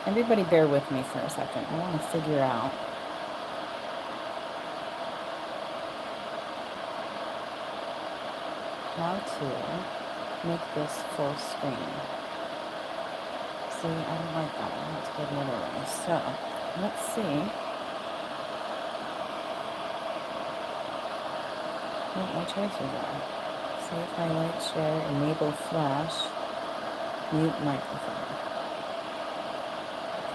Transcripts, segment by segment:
Everybody bear with me for a second. I want to figure out how to make this full screen. See, I don't like that. I want to go the other way. So, let's see what my choices are. Save highlight, share, enable flash, mute microphone.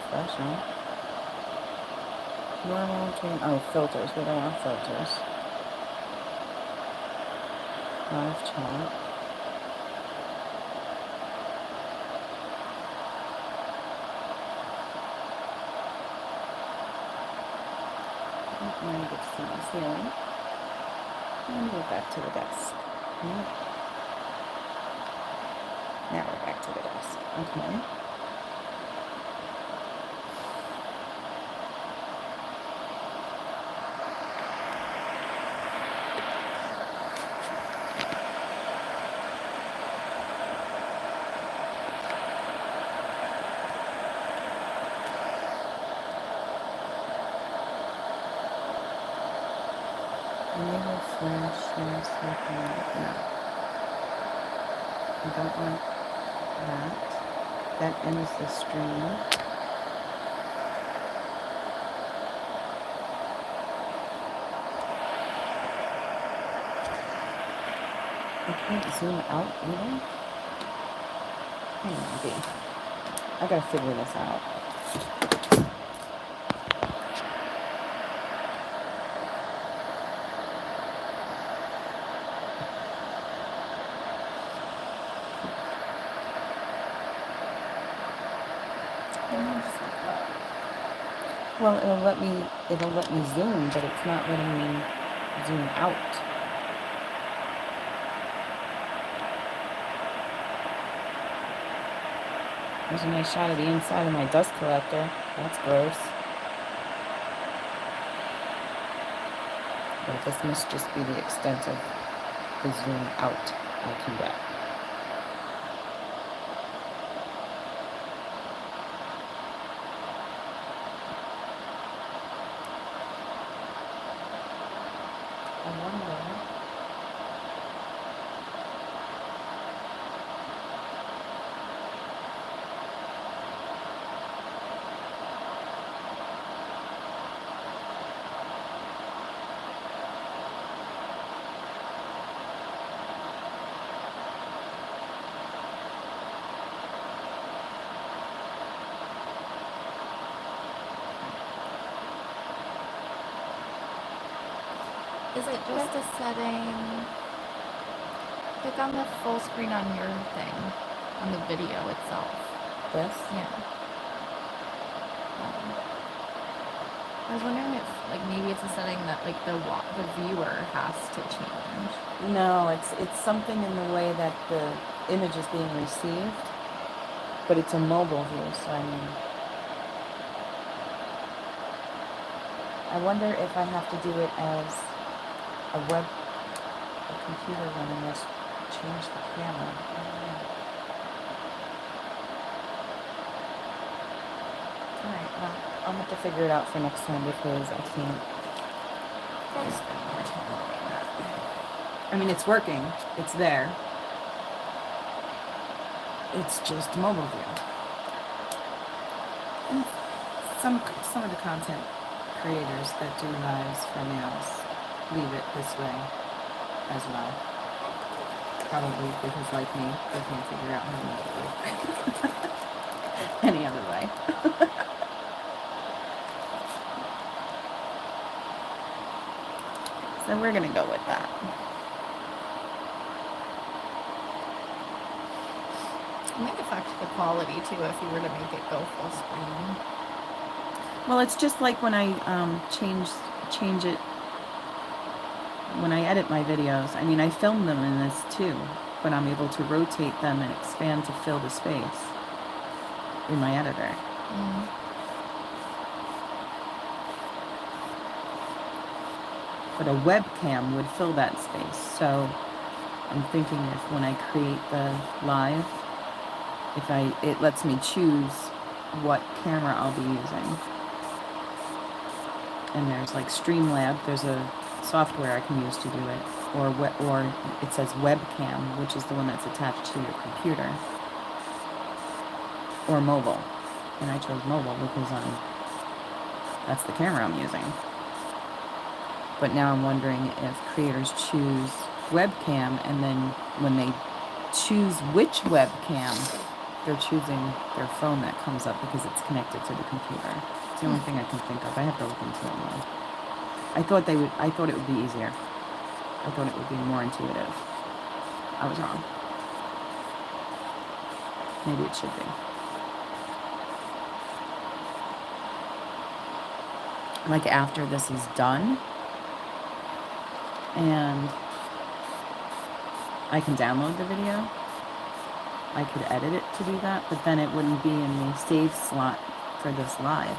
Flash on. Normal dream. Oh, filters. We don't want filters. Live chat. Now you get to see my ceiling. And we're back to the desk. Yep. Now we're back to the desk. Okay. Enable flash, share, circle. No. I don't want that. That ends the stream. I can't zoom out either. Maybe. I gotta figure this out. Well, it'll let me zoom, but it's not letting me zoom out. There's a nice shot of the inside of my dust collector. That's gross. But this must just be the extent of the zoom out I can get. I wonder. Is it just a setting? Click on the full screen on your thing, on the video itself. This? Yeah. I was wondering if, like, maybe it's a setting that, like, the viewer has to change. No, it's something in the way that the image is being received, but it's a mobile view, so I mean, I wonder if I have to do it as a computer running this, change the camera. I don't know. Alright, well, I'll have to figure it out for next time because I can't spend more time doing that. I mean, it's working. It's there. It's just mobile view. And some of the content creators that do lives for nails leave it this way as well. Probably because, like me, they can't figure out how to make it work any other way. So we're gonna go with that. It might affect the quality too if you were to make it go full screen. Well, it's just like when I change it when I edit my videos. I mean, I film them in this too, but I'm able to rotate them and expand to fill the space in my editor. Mm. But a webcam would fill that space. So I'm thinking if when I create the live, it lets me choose what camera I'll be using. And there's like Streamlab, there's a software I can use to do it, or it says webcam, which is the one that's attached to your computer, or mobile. And I chose mobile because that's the camera I'm using. But now I'm wondering if creators choose webcam, and then when they choose which webcam, they're choosing their phone that comes up because it's connected to the computer. It's the only thing I can think of. I have to look into it more. I thought it would be easier. I thought it would be more intuitive. I was wrong. Maybe it should be. Like after this is done, and I can download the video, I could edit it to do that, but then it wouldn't be in the save slot for this live.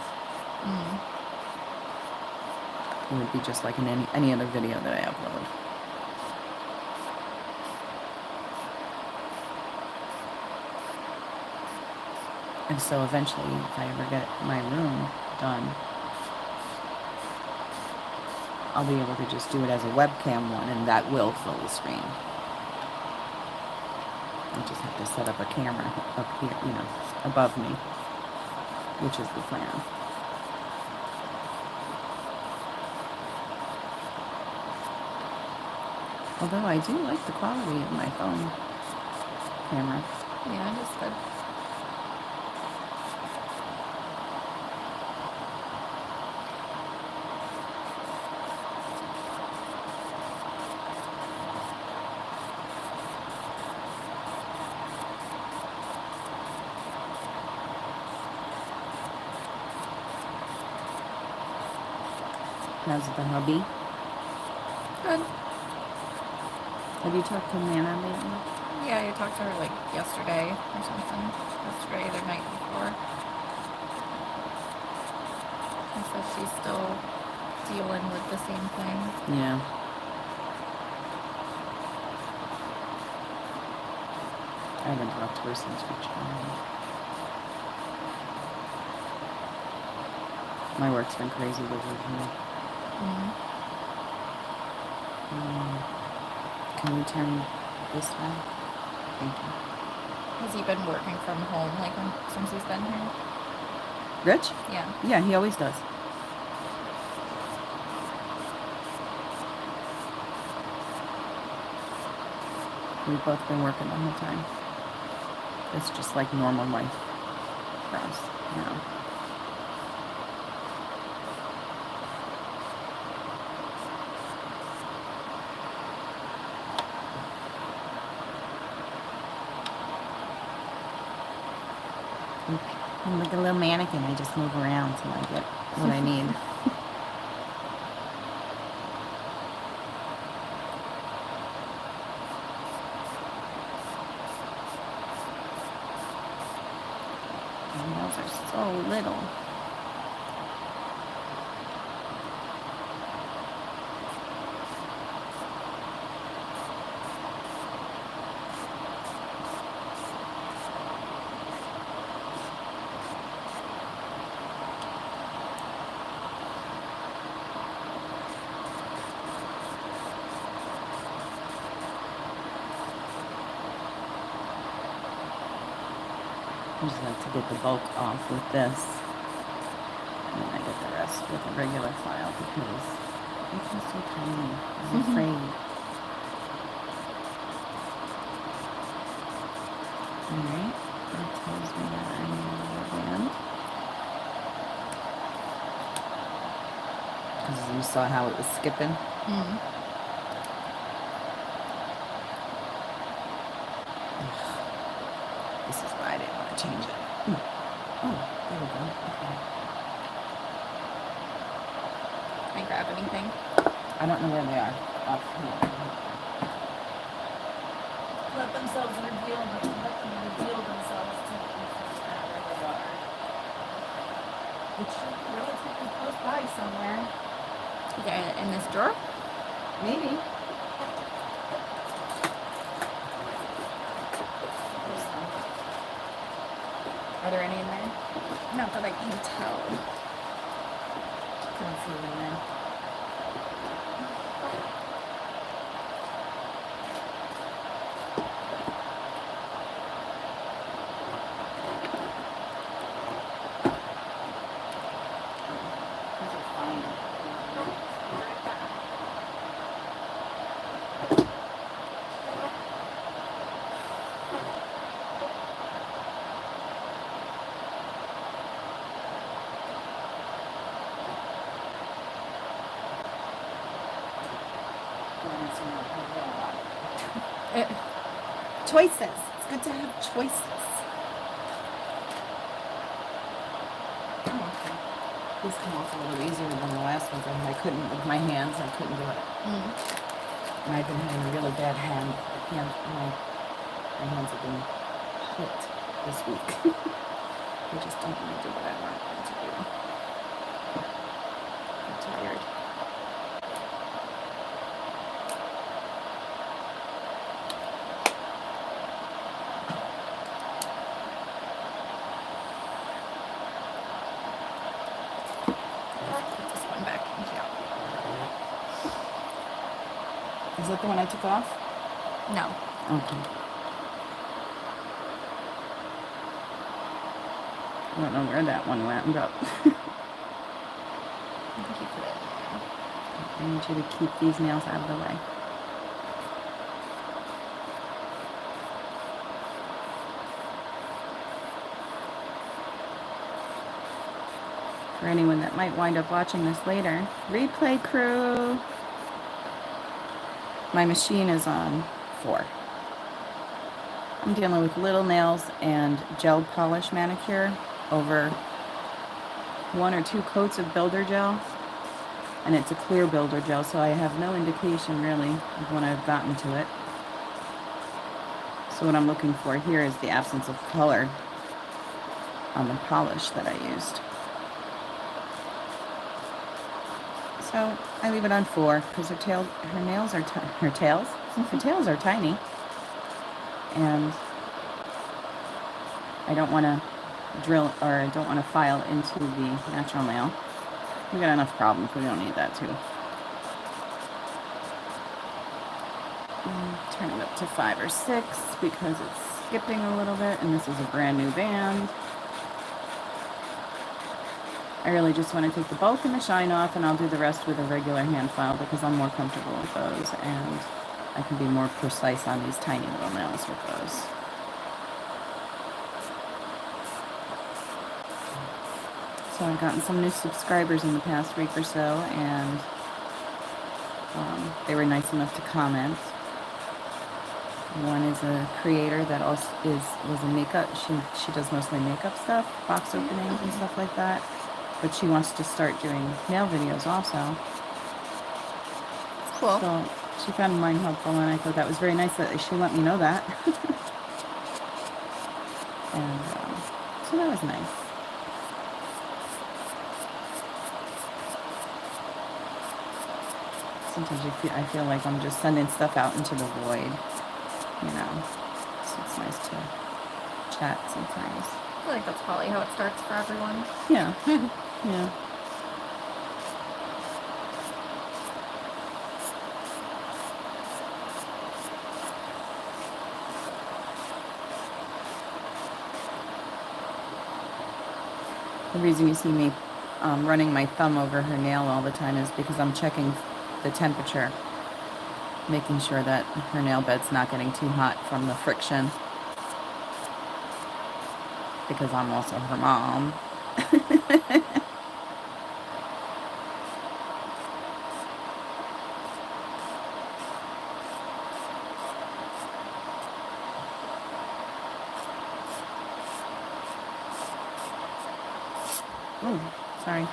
It would be just like in any other video that I upload. And so eventually, if I ever get my room done, I'll be able to just do it as a webcam one, and that will fill the screen. I just have to set up a camera up here, above me, which is the plan. Although I do like the quality of my phone camera. Yeah, that's good. How's the hubby? Good. Have you talked to Nana lately? Yeah, I talked to her like yesterday or something. Yesterday, the night before. And so she's still dealing with the same thing. Yeah. I haven't talked to her since we tried. My work's been crazy with her. Can you turn this way? Thank you. Has he been working from home since he's been here? Rich? Yeah. Yeah, he always does. We've both been working the whole time. It's just like normal life for us now. I'm like a little mannequin. I just move around till I get what I need. My nails are so little. I just like to get the bulk off with this, and then I get the rest with a regular file because it's just so tiny. I'm afraid. Alright, that tells me that I need another band. Because you saw how it was skipping. This is why I didn't want to change it. Oh, there we go. Okay. Can I grab anything? I don't know where they are. Off here. Let themselves reveal themselves to me where they are. It should be relatively close by somewhere. Okay, in this drawer? Maybe. Are there any in there? Not that I can tell. Couldn't see them then. These are fine. Choices. It's good to have choices. Oh, okay. These come off a little easier than the last ones. I couldn't, with my hands, I couldn't do it. And I've been having a really bad my hands have been hit this week. They just don't want to do what I want them to do. I'm tired. Put this one back in here. Is that the one I took off? No. Okay. I don't know where that one went, but I think you put it in there. I need you to keep these nails out of the way. For anyone that might wind up watching this later, replay crew. My machine is on 4. I'm dealing with little nails and gel polish manicure over 1 or 2 coats of builder gel, and it's a clear builder gel, so I have no indication really of when I've gotten to it. So what I'm looking for here is the absence of color on the polish that I used. So I leave it on 4 because her nails are tiny, and I don't want to drill, or I don't want to file into the natural nail. We got enough problems. We don't need that too. Turn it up to 5 or 6 because it's skipping a little bit, and this is a brand new band. I really just want to take the bulk and the shine off, and I'll do the rest with a regular hand file because I'm more comfortable with those, and I can be more precise on these tiny little nails with those. So I've gotten some new subscribers in the past week or so, and they were nice enough to comment. One is a creator that also was a makeup. She does mostly makeup stuff, box openings and stuff like that. But she wants to start doing nail videos also. It's cool. So she found mine helpful, and I thought that was very nice that she let me know that. And so that was nice. Sometimes I feel like I'm just sending stuff out into the void, you know. So it's nice to chat sometimes. I feel like that's probably how it starts for everyone. Yeah. Yeah. The reason you see me running my thumb over her nail all the time is because I'm checking the temperature, making sure that her nail bed's not getting too hot from the friction, because I'm also her mom. Oh, sorry.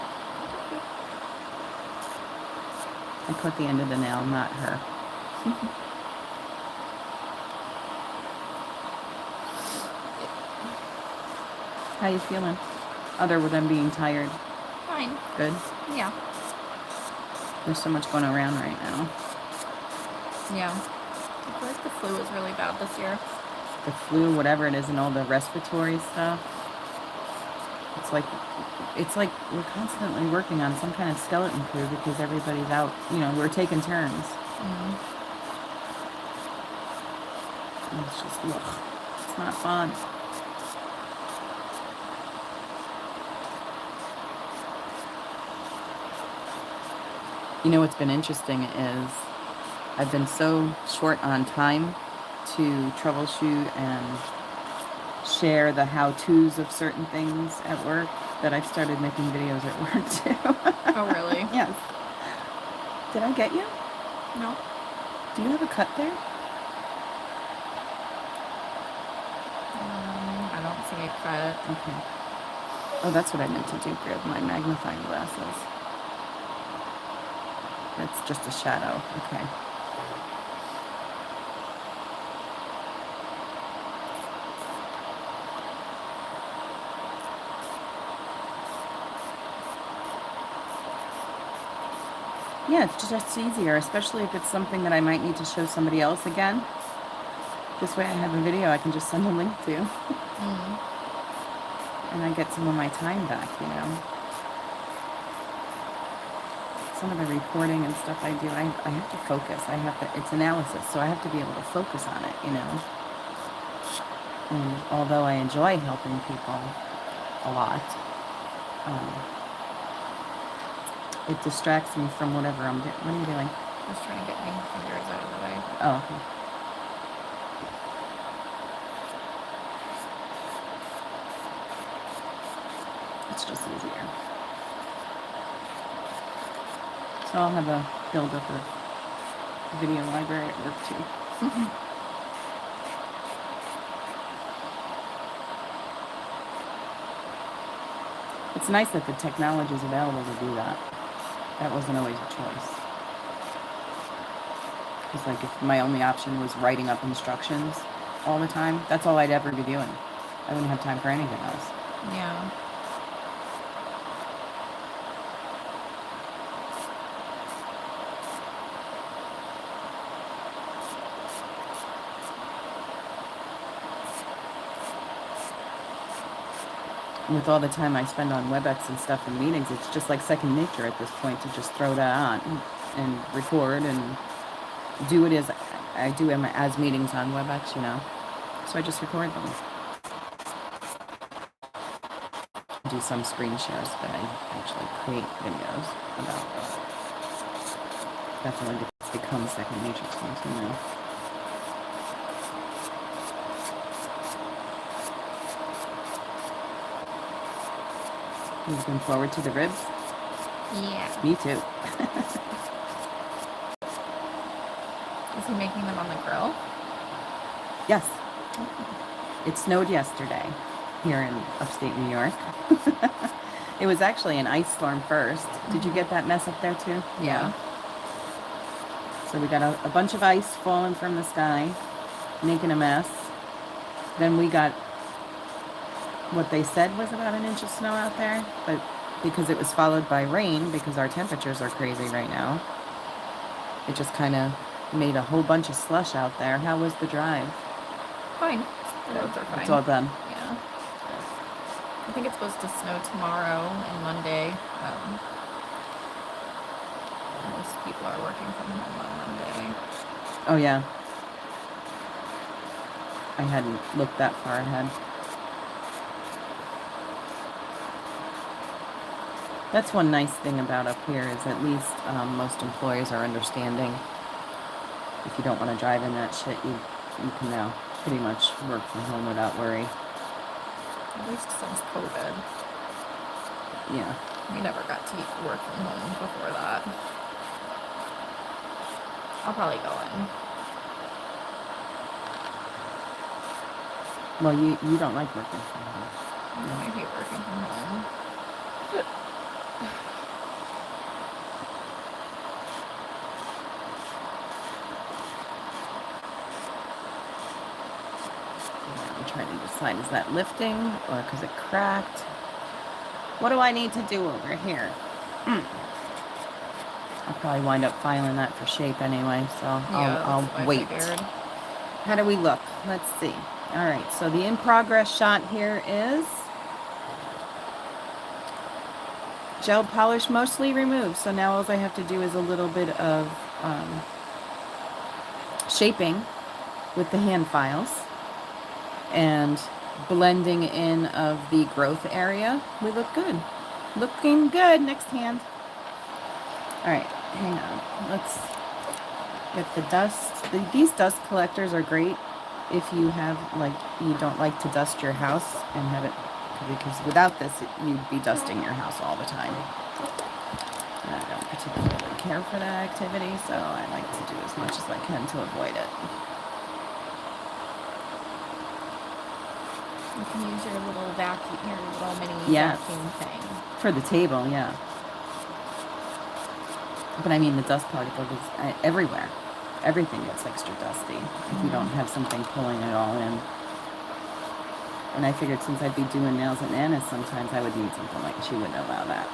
I cut the end of the nail, not her. How you feeling? Other than being tired? Fine. Good? Yeah. There's so much going around right now. Yeah. I feel like the flu is really bad this year. The flu, whatever it is, and all the respiratory stuff. It's like we're constantly working on some kind of skeleton crew because everybody's out. You know, we're taking turns. Mm. And it's just, ugh, it's not fun. You know what's been interesting is I've been so short on time to troubleshoot and share the how-tos of certain things at work that I've started making videos at work too. Oh, really? Yes. Did I get you? No. Do you have a cut there? I don't see a cut. Okay. Oh, that's what I meant to do. Grab my magnifying glasses. That's just a shadow. Okay. Yeah, it's just easier, especially if it's something that I might need to show somebody else again. This way I have a video I can just send a link to. Mm. And I get some of my time back, you know. Some of the reporting and stuff I do, I have to focus. It's analysis, so I have to be able to focus on it, you know. And although I enjoy helping people a lot, it distracts me from whatever I'm doing. What are you doing? Just trying to get my fingers out of the way. Oh, okay. It's just easier. So I'll have a build up of video library at work too. It's nice that the technology is available to do that. That wasn't always a choice. It's like if my only option was writing up instructions all the time, that's all I'd ever be doing. I wouldn't have time for anything else. Yeah. With all the time I spend on WebEx and stuff in meetings, it's just like second nature at this point to just throw that on and record and do it as I do as meetings on WebEx, you know. So I just record them. Do some screen shares, but I actually create videos about it. Definitely become second nature to me, you know. You looking forward to the ribs? Yeah. Me too. Is he making them on the grill? Yes. It snowed yesterday here in upstate New York. It was actually an ice storm first. Did you get that mess up there too? Yeah. So we got a bunch of ice falling from the sky, making a mess. Then we got what they said was about an inch of snow out there, but because it was followed by rain, because our temperatures are crazy right now, it just kind of made a whole bunch of slush out there. How was the drive? Fine. The roads are fine. It's all done. Yeah. I think it's supposed to snow tomorrow and Monday. Most people are working from home on Monday. Oh yeah. I hadn't looked that far ahead. That's one nice thing about up here is at least most employers are understanding. If you don't want to drive in that shit, you can now pretty much work from home without worry. At least since COVID. Yeah. We never got to work from home before that. I'll probably go in. Well, you don't like working from home. No, I hate working from home. I'm trying to decide, is that lifting or because it cracked? What do I need to do over here? I'll probably wind up filing that for shape anyway, so I'll wait. How do we look? Let's see. All right, so the in progress shot here is gel polish mostly removed. So now all I have to do is a little bit of shaping with the hand files and blending in of the growth area. We look good. Looking good. Next hand. All right, hang on. Let's get the dust. These dust collectors are great if you have, like, you don't like to dust your house and have it, because without this, you'd be dusting your house all the time. And I don't particularly care for that activity, so I like to do as much as I can to avoid it. You can use your little vacuum, your little mini vacuum thing. For the table, yeah. But I mean, the dust particles is everywhere. Everything gets extra dusty if you don't have something pulling it all in. And I figured since I'd be doing nails at Nana's, sometimes I would need something like, she wouldn't allow that.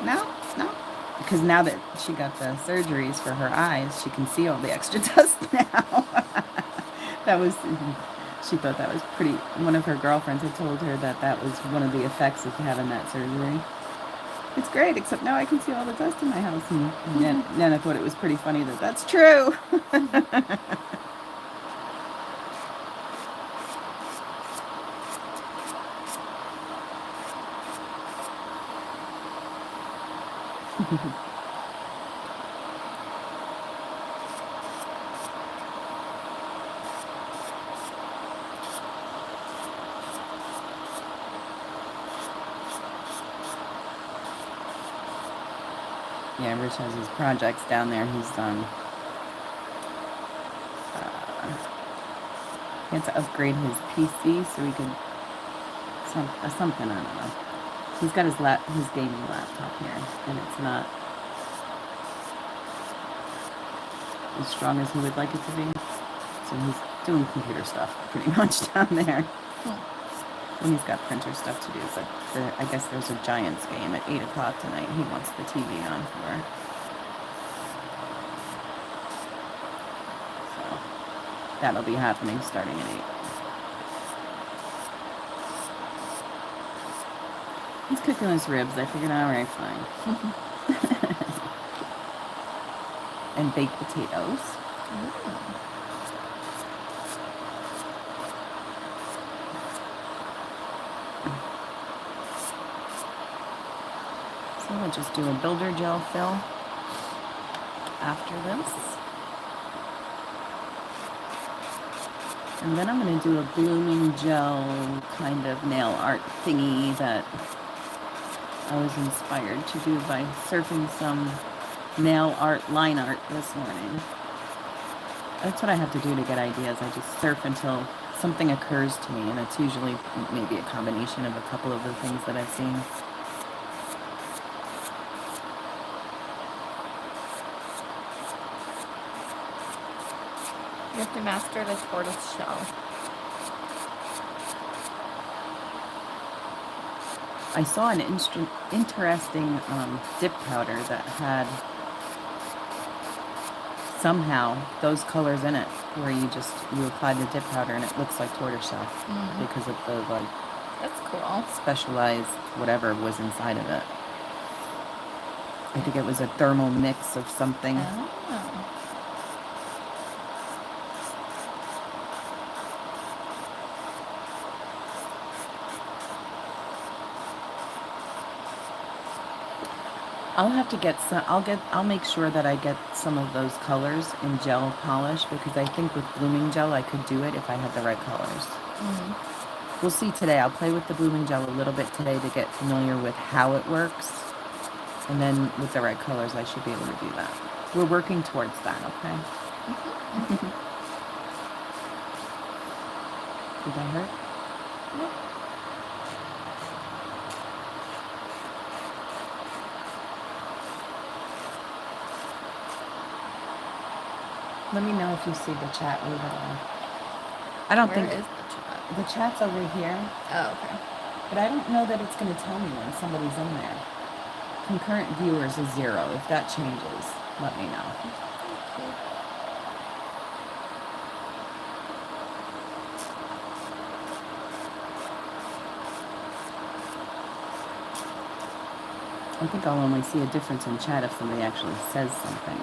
No. Because now that she got the surgeries for her eyes, she can see all the extra dust now. She thought that was pretty, one of her girlfriends had told her that that was one of the effects of having that surgery. It's great, except now I can see all the dust in my house. And Nana thought it was pretty funny that that's true. Yeah, Rich has his projects down there. He's he had to upgrade his PC so he could something, I don't know. He's got his gaming laptop here, and it's not as strong as he would like it to be. So he's doing computer stuff pretty much down there. And he's got printer stuff to do, but I guess there's a Giants game at 8 o'clock tonight he wants the TV on for. So that'll be happening starting at 8. He's cooking his ribs. I figured, all right, fine. And baked potatoes. So we'll just do a builder gel fill after this. And then I'm going to do a blooming gel kind of nail art thingy that I was inspired to do by surfing some nail art, line art this morning. That's what I have to do to get ideas. I just surf until something occurs to me, and it's usually maybe a combination of a couple of the things that I've seen. You have to master the tortoise shell. I saw an interesting dip powder that had somehow those colors in it, where you apply the dip powder and it looks like tortoiseshell because of the That's cool. Specialized whatever was inside of it. I think it was a thermal mix of something. Oh. I'll have to get some. I'll make sure that I get some of those colors in gel polish, because I think with blooming gel I could do it if I had the right colors. We'll see today. I'll play with the blooming gel a little bit today to get familiar with how it works, and then with the right colors I should be able to do that. We're working towards that. Okay. Did that hurt? No. Let me know if you see the chat move at all. I don't think Where is the chat? the chat's over here, Oh, okay. but I don't know that it's going to tell me when somebody's in there. Concurrent viewers is 0. If that changes, let me know. I think I'll only see a difference in chat if somebody actually says something.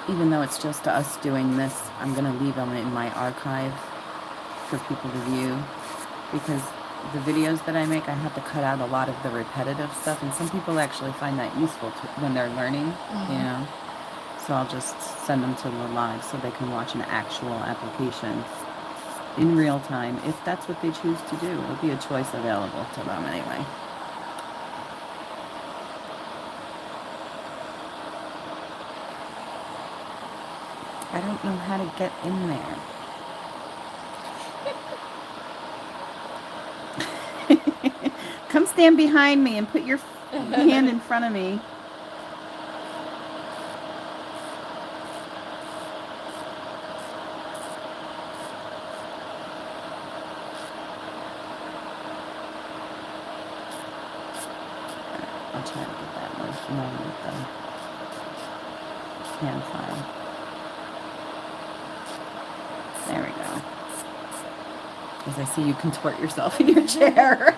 Even though it's just us doing this, I'm going to leave them in my archive for people to view, because the videos that I make, I have to cut out a lot of the repetitive stuff, and some people actually find that useful when they're learning, you know. So I'll just send them to the live so they can watch an actual application in real time, if that's what they choose to do. It'll be a choice available to them anyway. I don't know how to get in there. Come stand behind me and put your hand in front of me. I'll try to get that one with the hand file. There we go. As I see you contort yourself in your chair.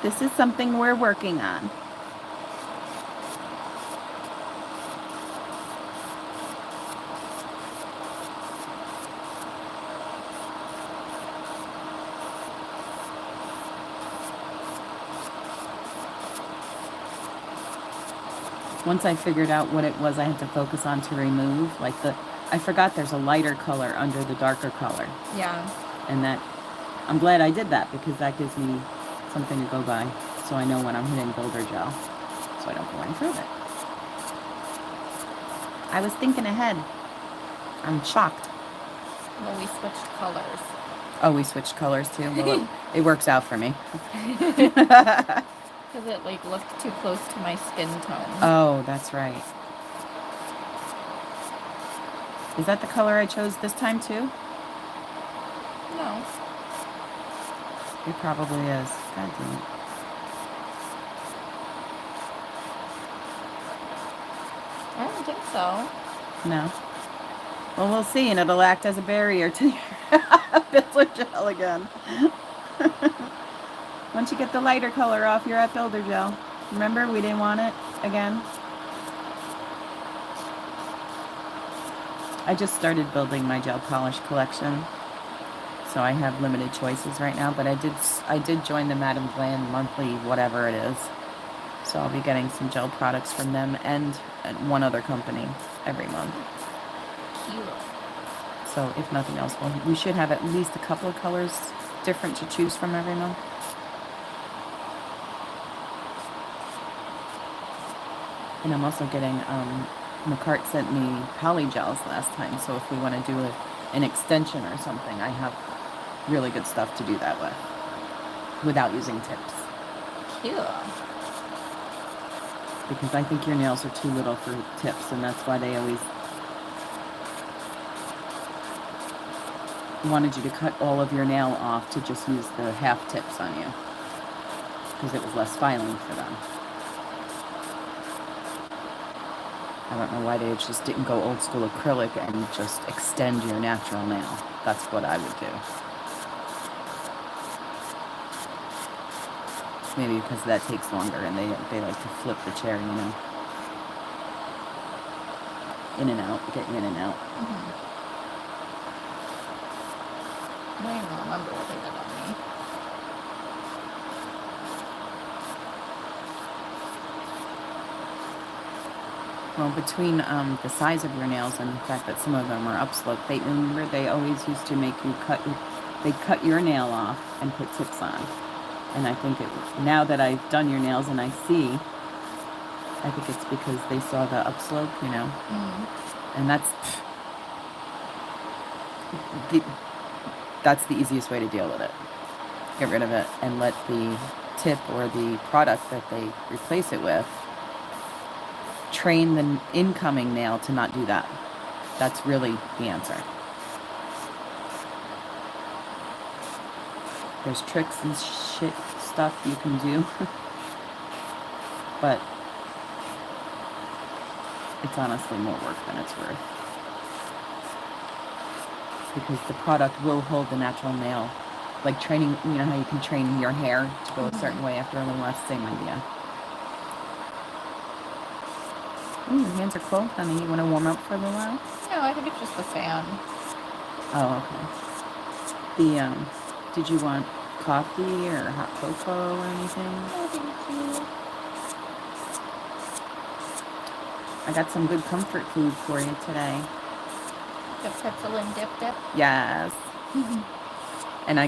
This is something we're working on. Once I figured out what it was I had to focus on to remove, like I forgot there's a lighter color under the darker color. Yeah. And I'm glad I did that, because that gives me something to go by, so I know when I'm hitting builder gel, so I don't go any further. I was thinking ahead. I'm shocked. Well, we switched colors. Oh, we switched colors too? Well, it works out for me. Because it looked too close to my skin tone. Oh, that's right. Is that the color I chose this time too? No. It probably is. God damn it. I don't think so. No. Well, we'll see, and it'll act as a barrier to your builder gel again. Once you get the lighter color off, you're at builder gel. Remember, we didn't want it again. I just started building my gel polish collection, so I have limited choices right now, but I did join the Madame Glam monthly whatever it is. So I'll be getting some gel products from them and one other company every month. Cute. So if nothing else, we should have at least a couple of colors different to choose from every month. And I'm also getting, McCart sent me poly gels last time, so if we want to do an extension or something, I have really good stuff to do that with, without using tips. Cute. Because I think your nails are too little for tips, and that's why they always wanted you to cut all of your nail off to just use the half tips on you, because it was less filing for them. I don't know why they just didn't go old school acrylic and just extend your natural nail. That's what I would do. Maybe because that takes longer and they like to flip the chair, you know. In and out, get you in and out. I don't even remember what they did on me. Well, between the size of your nails and the fact that some of them are upslope, remember they always used to make you cut your nail off and put tips on. And I think now that I've done your nails and I see, I think it's because they saw the upslope, you know. And that's the easiest way to deal with it. Get rid of it and let the tip or the product that they replace it with train the incoming nail to not do that. That's really the answer. There's tricks and shit stuff you can do. But it's honestly more work than it's worth. Because the product will hold the natural nail. Like training, you know how you can train your hair to go a certain way after a little while? Same idea. Ooh, your hands are cold, honey. You want to warm up for a little while? No, I think it's just the fan. Oh, okay. Did you want coffee or hot cocoa or anything? No, thank you. I got some good comfort food for you today. The pretzel and dip. Yes. And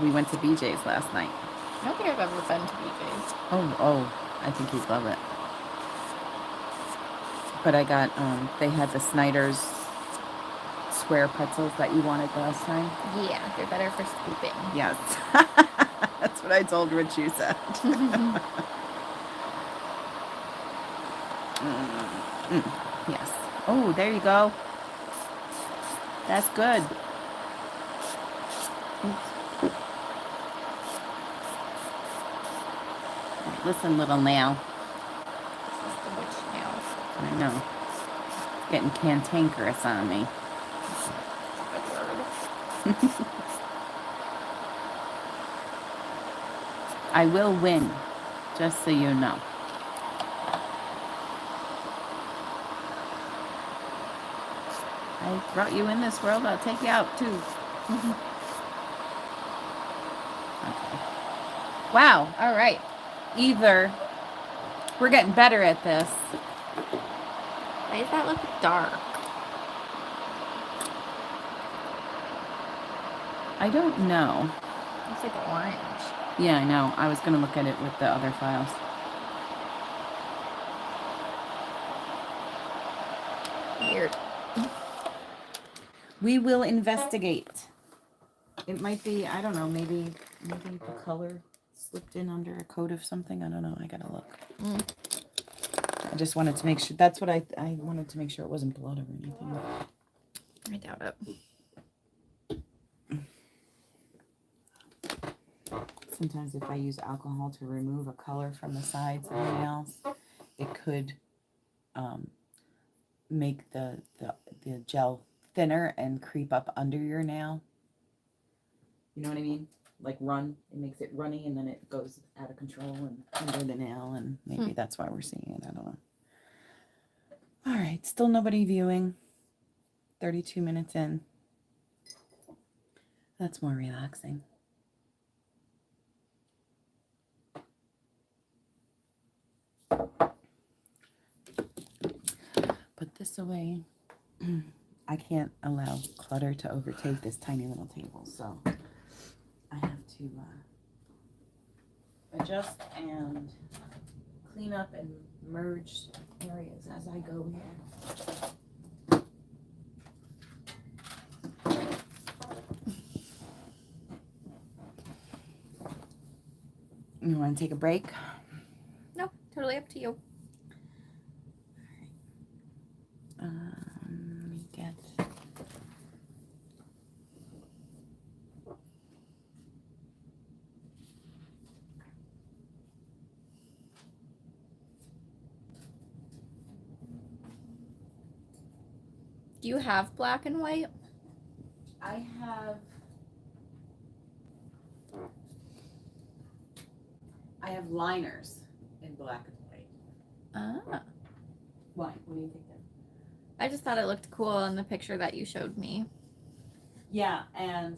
we went to BJ's last night. I don't think I've ever been to BJ's. Oh, I think you'd love it. But I got, they had the Snyder's square pretzels that you wanted last time. Yeah, they're better for scooping. Yes. That's what I told Rich you said. Yes. Oh, there you go. That's good. Oops. Listen, little nail. This is the witch nail. I know. Getting cantankerous on me. Good word. I will win, just so you know. I brought you in this world, I'll take you out too. Okay. Wow, all right. Either we're getting better at this. Why does that look dark? I don't know. Looks like orange. Yeah, I know. I was going to look at it with the other files. Weird. We will investigate. It might be, I don't know, maybe the color slipped in under a coat of something. I don't know. I got to look. I just wanted to make sure. That's what I wanted to make sure it wasn't blood or anything. I doubt it. Sometimes if I use alcohol to remove a color from the sides of the nails, it could make the gel thinner and creep up under your nail. You know what I mean? Like run. It makes it runny and then it goes out of control and under the nail, and maybe that's why we're seeing it. I don't know. All right. Still nobody viewing. 32 minutes in. That's more relaxing. Put this away. I can't allow clutter to overtake this tiny little table, so I have to adjust and clean up and merge areas as I go here. You want to take a break? No, totally up to you. Let me get. Do you have black and white? I have liners in black and white. Ah. Why? What do you think? I just thought it looked cool in the picture that you showed me. Yeah, and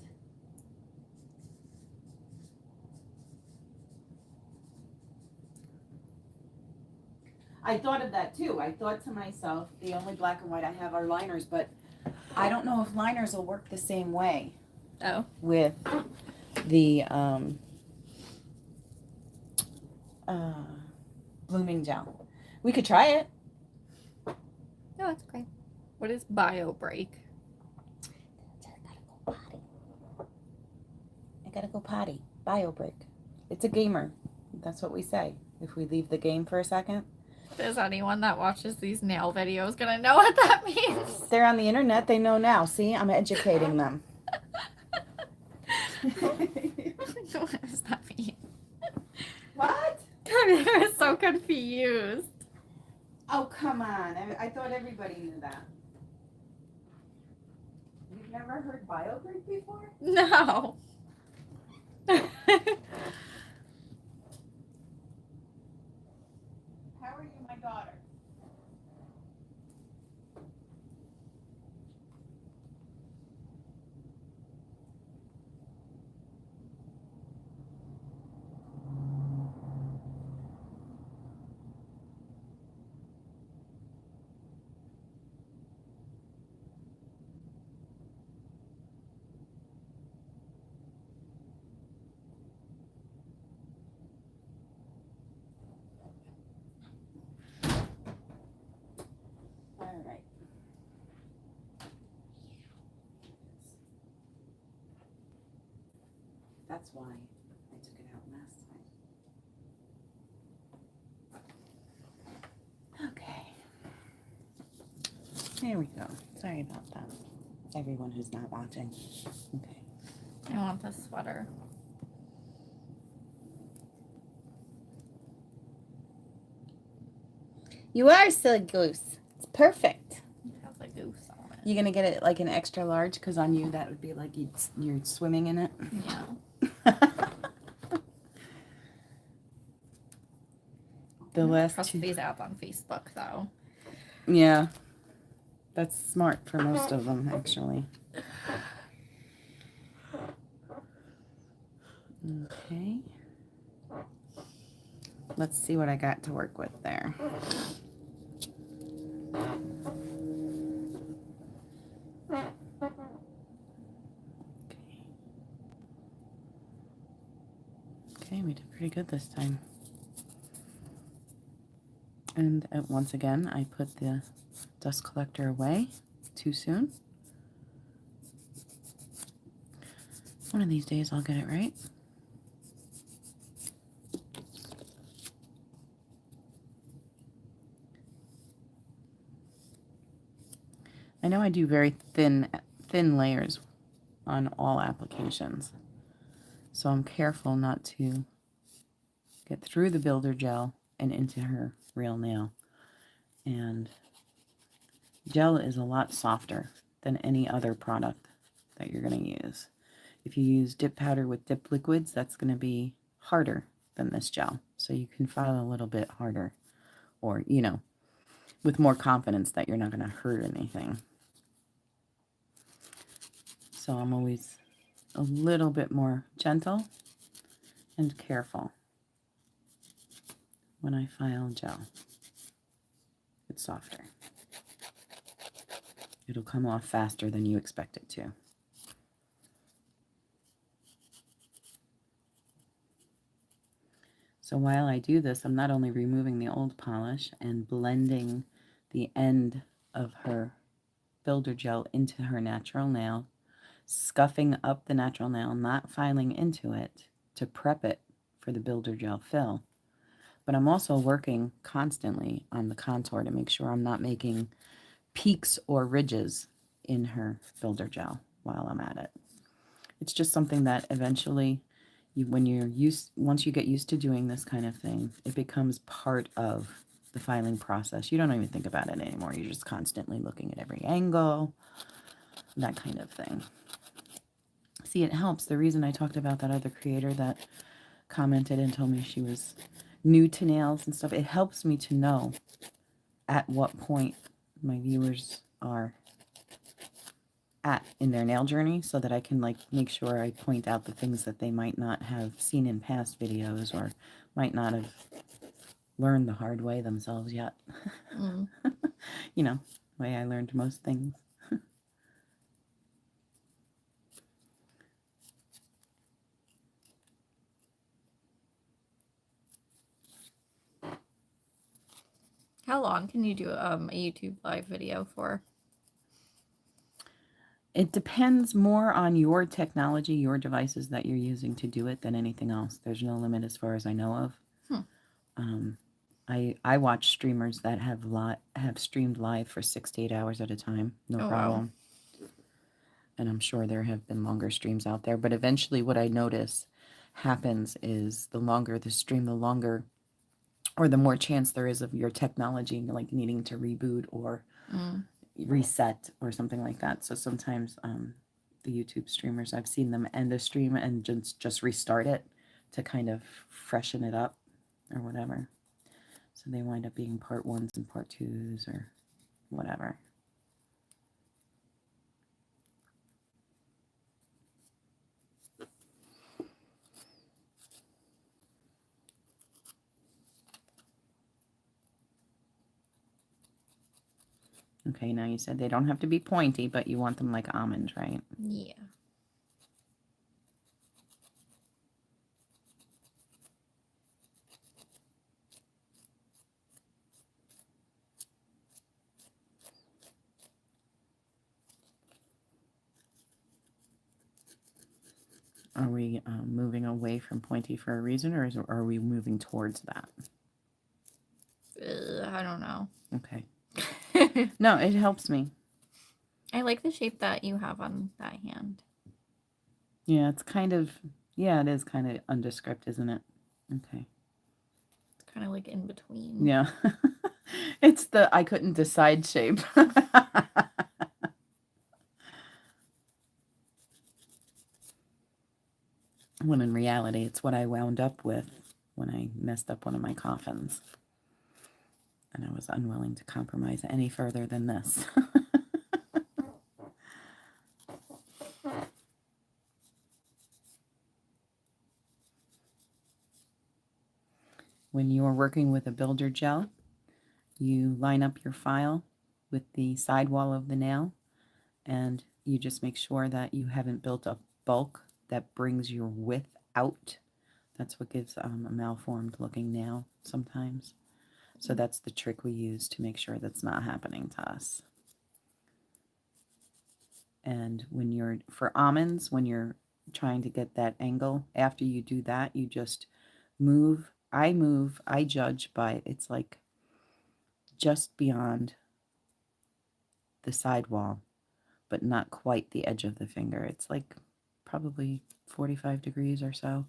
I thought of that too. I thought to myself, the only black and white I have are liners, but I don't know if liners will work the same way. Oh. With the blooming gel. We could try it. No, that's okay. What is bio break? I gotta go potty. Bio break. It's a gamer. That's what we say. If we leave the game for a second. Is anyone that watches these nail videos gonna know what that means? They're on the internet. They know now. See, I'm educating them. What does that mean? What? I was so confused. Oh, come on. I thought everybody knew that. You've never heard biogrid before? No. How are you, my daughter? All right. That's why I took it out last time. Okay. There we go. Sorry about that. Everyone who's not watching. Okay. I want this sweater. You are still a goose. It's perfect. It has a goose on it. You gonna get it like an extra large? Because on you that would be like you're swimming in it. Yeah. The last Trust two. these ads on Facebook though. Yeah. That's smart for most of them, actually. Okay. Let's see what I got to work with there. Okay, we did pretty good this time. And once again, I put the dust collector away too soon. One of these days I'll get it right. I know I do very thin layers on all applications, so I'm careful not to get through the builder gel and into her real nail. And gel is a lot softer than any other product that you're going to use. If you use dip powder with dip liquids, that's going to be harder than this gel, so you can file a little bit harder, or with more confidence that you're not going to hurt anything. So I'm always a little bit more gentle and careful when I file gel. It's softer. It'll come off faster than you expect it to. So while I do this, I'm not only removing the old polish and blending the end of her builder gel into her natural nail, scuffing up the natural nail, not filing into it to prep it for the builder gel fill. But I'm also working constantly on the contour to make sure I'm not making peaks or ridges in her builder gel while I'm at it. It's just something that eventually, once you get used to doing this kind of thing, it becomes part of the filing process. You don't even think about it anymore. You're just constantly looking at every angle, that kind of thing. See, it helps. The reason I talked about that other creator that commented and told me she was new to nails and stuff, it helps me to know at what point my viewers are at in their nail journey, so that I can make sure I point out the things that they might not have seen in past videos or might not have learned the hard way themselves yet. The way I learned most things. How long can you do a YouTube live video for? It depends more on your technology, your devices that you're using to do it than anything else. There's no limit as far as I know of. I watch streamers that have streamed live for 6 to 8 hours at a time, no problem. Wow. And I'm sure there have been longer streams out there. But eventually what I notice happens is the longer the stream, the longer or the more chance there is of your technology like needing to reboot or reset or something like that. So sometimes the YouTube streamers, I've seen them end a stream and just restart it to kind of freshen it up or whatever. So they wind up being part ones and part twos or whatever. Okay, now you said they don't have to be pointy, but you want them like almond, right? Yeah. Are we moving away from pointy for a reason, or are we moving towards that? I don't know. Okay. No, it helps me. I like the shape that you have on that hand. Yeah, it's kind of, yeah, it is kind of undescript, isn't it? Okay. It's kind of like in between. Yeah. It's the I couldn't decide shape. When in reality, it's what I wound up with when I messed up one of my coffins. And I was unwilling to compromise any further than this. When you are working with a builder gel, you line up your file with the sidewall of the nail, and you just make sure that you haven't built a bulk that brings your width out. That's what gives a malformed looking nail sometimes. So that's the trick we use to make sure that's not happening to us. And when you're, for almonds, when you're trying to get that angle, after you do that, you just move. I judge by, it's like just beyond the sidewall, but not quite the edge of the finger. It's like probably 45 degrees or so.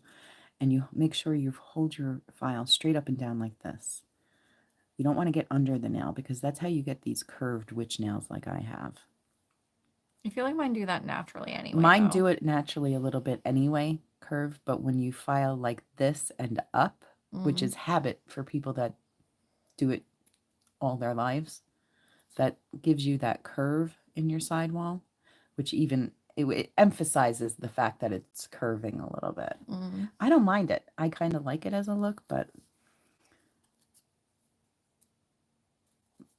And you make sure you hold your file straight up and down like this. You don't want to get under the nail because that's how you get these curved witch nails like I have. I feel like mine do that naturally anyway. Mine do it naturally a little bit anyway, curved, but when you file like this and up, which is habit for people that do it all their lives, that gives you that curve in your sidewall, which even it emphasizes the fact that it's curving a little bit. I don't mind it. I kind of like it as a look, but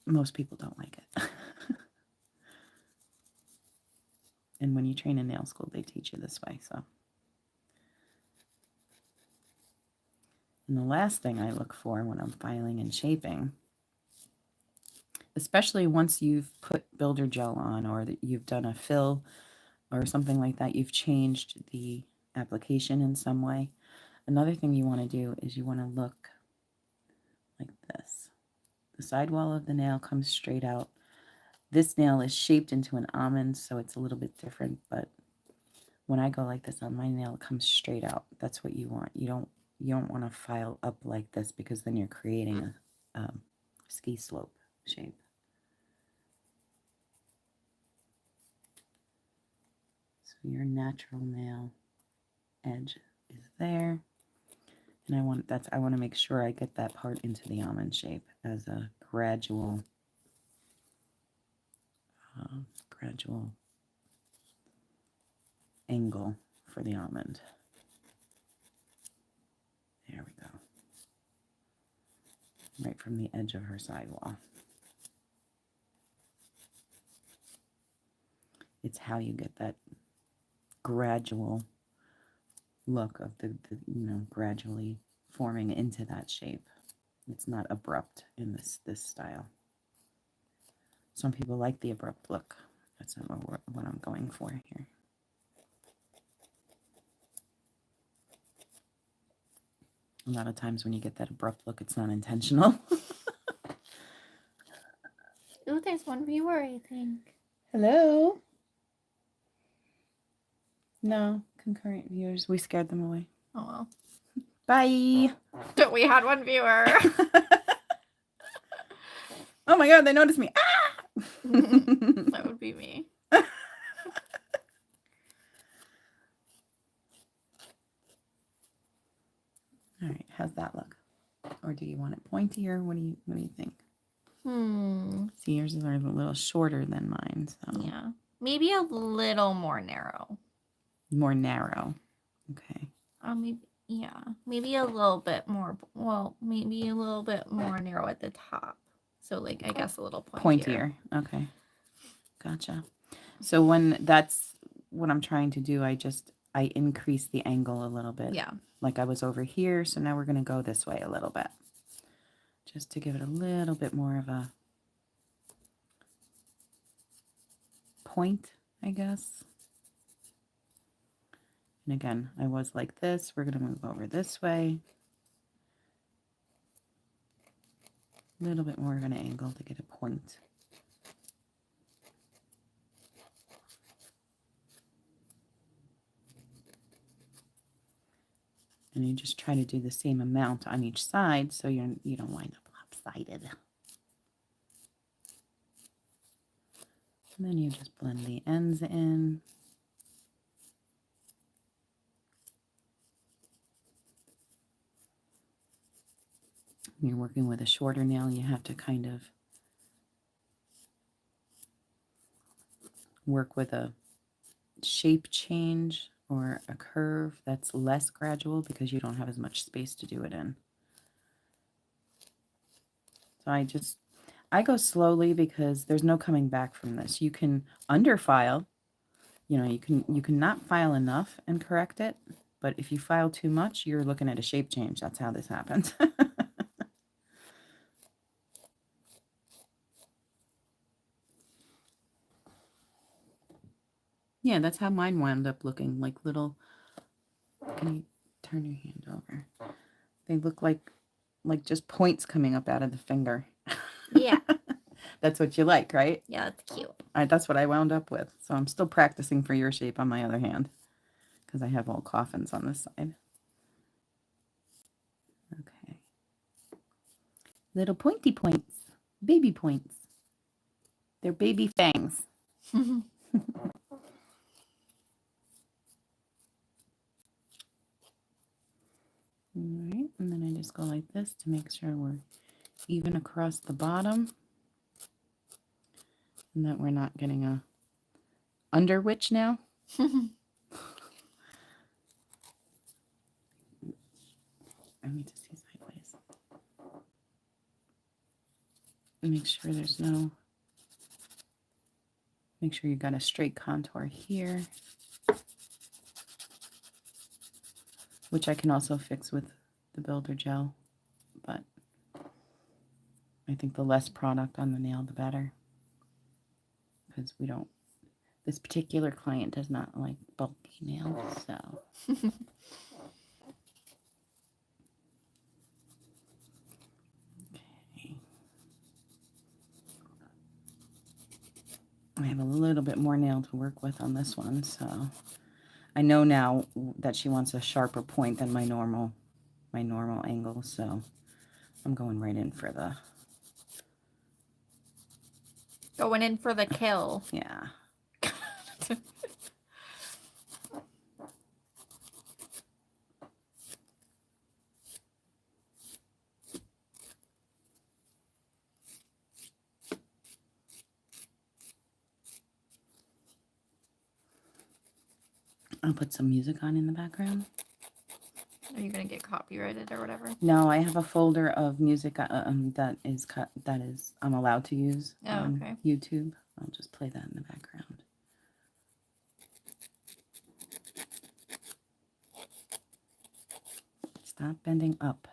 most people don't like it. And when you train in nail school, they teach you this way. So, and the last thing I look for when I'm filing and shaping, especially once you've put builder gel on or that you've done a fill or something like that, you've changed the application in some way. Another thing you want to do is you want to look like this. The sidewall of the nail comes straight out. This nail is shaped into an almond, so it's a little bit different, but when I go like this on my nail, it comes straight out. That's what you want. You don't want to file up like this because then you're creating a ski slope shape. So your natural nail edge is there. And I want to make sure I get that part into the almond shape as a gradual angle for the almond. There we go. Right from the edge of her sidewall. It's how you get that gradual look of the gradually forming into that shape. It's not abrupt in this style. Some people like the abrupt look. That's not what I'm going for here. A lot of times when you get that abrupt look, it's not intentional. Ooh, there's one viewer, I think. Hello? No, concurrent viewers. We scared them away. Oh well. Bye. We had one viewer. Oh my God, they noticed me. Ah! That would be me. All right, how's that look? Or do you want it pointier? What do you think? See, yours is a little shorter than mine, so Yeah. Maybe a little more narrow. more narrow. Okay. Maybe a little bit more. Well, maybe a little bit more narrow at the top. So, like, I guess a little pointier. Okay. Gotcha. So when that's what I'm trying to do, I increase the angle a little bit. Yeah. Like I was over here, so now we're going to go this way a little bit. Just to give it a little bit more of a point, I guess. And again, I was like this. We're going to move over this way. A little bit more of an angle to get a point. And you just try to do the same amount on each side so you don't wind up lopsided. And then you just blend the ends in. When you're working with a shorter nail, you have to kind of work with a shape change or a curve that's less gradual because you don't have as much space to do it in. So I go slowly because there's no coming back from this. You can underfile, you can not file enough and correct it, but if you file too much, you're looking at a shape change. That's how this happens. Yeah, that's how mine wound up looking, like little, can you turn your hand over? They look like just points coming up out of the finger. Yeah. That's what you like, right? Yeah, that's cute. That's what I wound up with. So I'm still practicing for your shape on my other hand because I have all coffins on this side. Okay. Little pointy points, baby points. They're baby fangs. All right, and then I just go like this to make sure we're even across the bottom and that we're not getting a underwitch now. I need to see sideways. Make sure you got a straight contour here, which I can also fix with the builder gel, but I think the less product on the nail, the better, because this particular client does not like bulky nails, so. Okay. I have a little bit more nail to work with on this one, so I know now that she wants a sharper point than my normal angle, so I'm going right in for the... Going in for the kill. Yeah. I'll put some music on in the background. Are you gonna get copyrighted or whatever? No, I have a folder of music that is I'm allowed to use on YouTube. I'll just play that in the background. Stop bending up.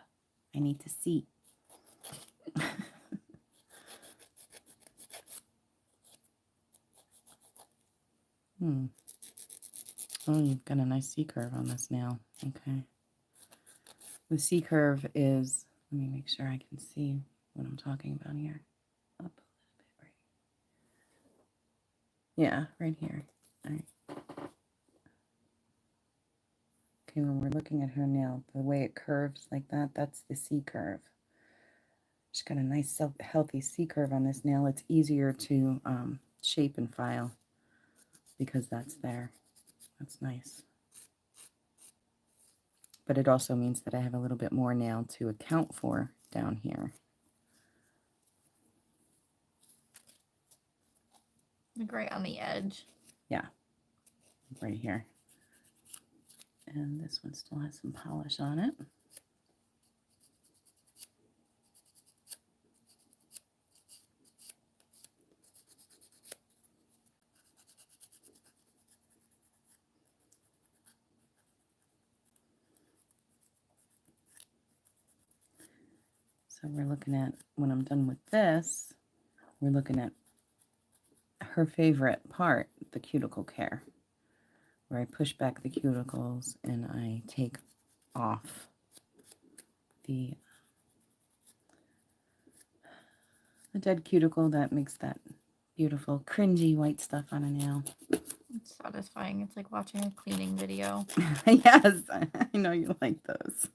I need to see. Oh, you've got a nice C-curve on this nail. Okay. The C-curve is, let me make sure I can see what I'm talking about here. Up a little bit, right? Yeah, right here. All right. Okay, when we're looking at her nail, the way it curves like that, that's the C curve. She's got a nice, healthy C curve on this nail. It's easier to shape and file because that's there. That's nice. But it also means that I have a little bit more nail to account for down here. Like right on the edge. Yeah, right here. And this one still has some polish on it. So we're looking at, when I'm done with this, we're looking at her favorite part, the cuticle care, where I push back the cuticles and I take off the dead cuticle that makes that beautiful cringy white stuff on a nail. It's satisfying. It's like watching a cleaning video. Yes, I know you like those.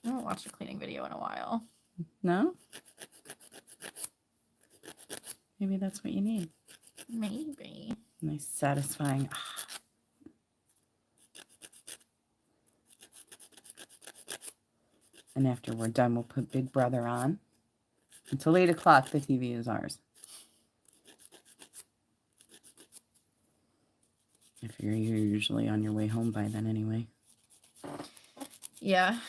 I haven't watched a cleaning video in a while. No? Maybe that's what you need. Maybe. Nice, satisfying. And after we're done, we'll put Big Brother on. Until 8 o'clock, the TV is ours. I figure you're usually on your way home by then anyway. Yeah.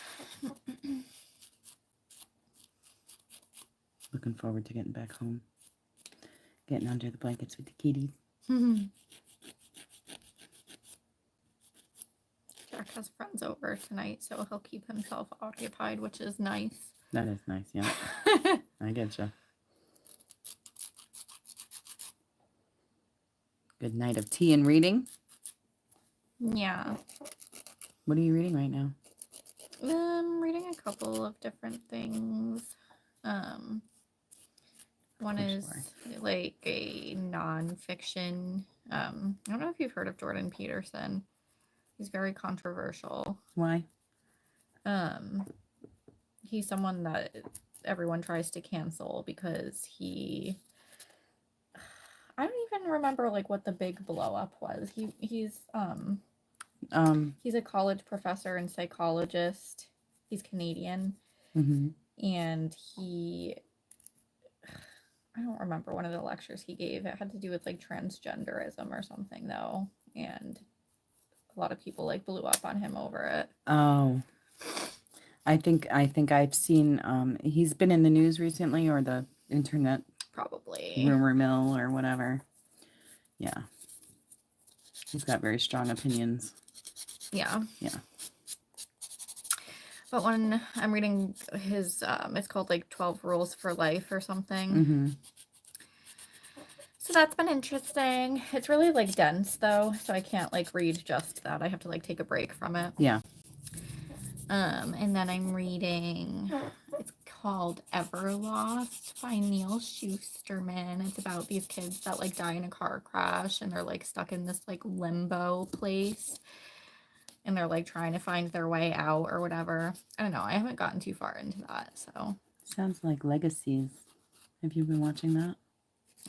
Looking forward to getting back home. Getting under the blankets with the kitties. Jack has friends over tonight, so he'll keep himself occupied, which is nice. That is nice, yeah. I get you. Good night of tea and reading. Yeah. What are you reading right now? I'm reading a couple of different things. One is like a nonfiction. I don't know if you've heard of Jordan Peterson. He's very controversial. Why? He's someone that everyone tries to cancel because he, I don't even remember like what the big blow up was. He's a college professor and psychologist. He's Canadian. And I don't remember one of the lectures he gave. It had to do with like transgenderism or something though. And a lot of people like blew up on him over it. Oh. I think I've seen he's been in the news recently, or the internet Probably rumor mill or whatever. Yeah. He's got very strong opinions. Yeah. Yeah. But when I'm reading his it's called like 12 Rules for Life or something. Mm-hmm. So that's been interesting. It's really like dense though, so I can't like read just that. I have to like take a break from it. Yeah. And then I'm reading, it's called Everlost by Neil Schusterman. It's about these kids that like die in a car crash and they're like stuck in this like limbo place and they're like trying to find their way out or whatever. I don't know. I haven't gotten too far into that, so. Sounds like Legacies. Have you been watching that?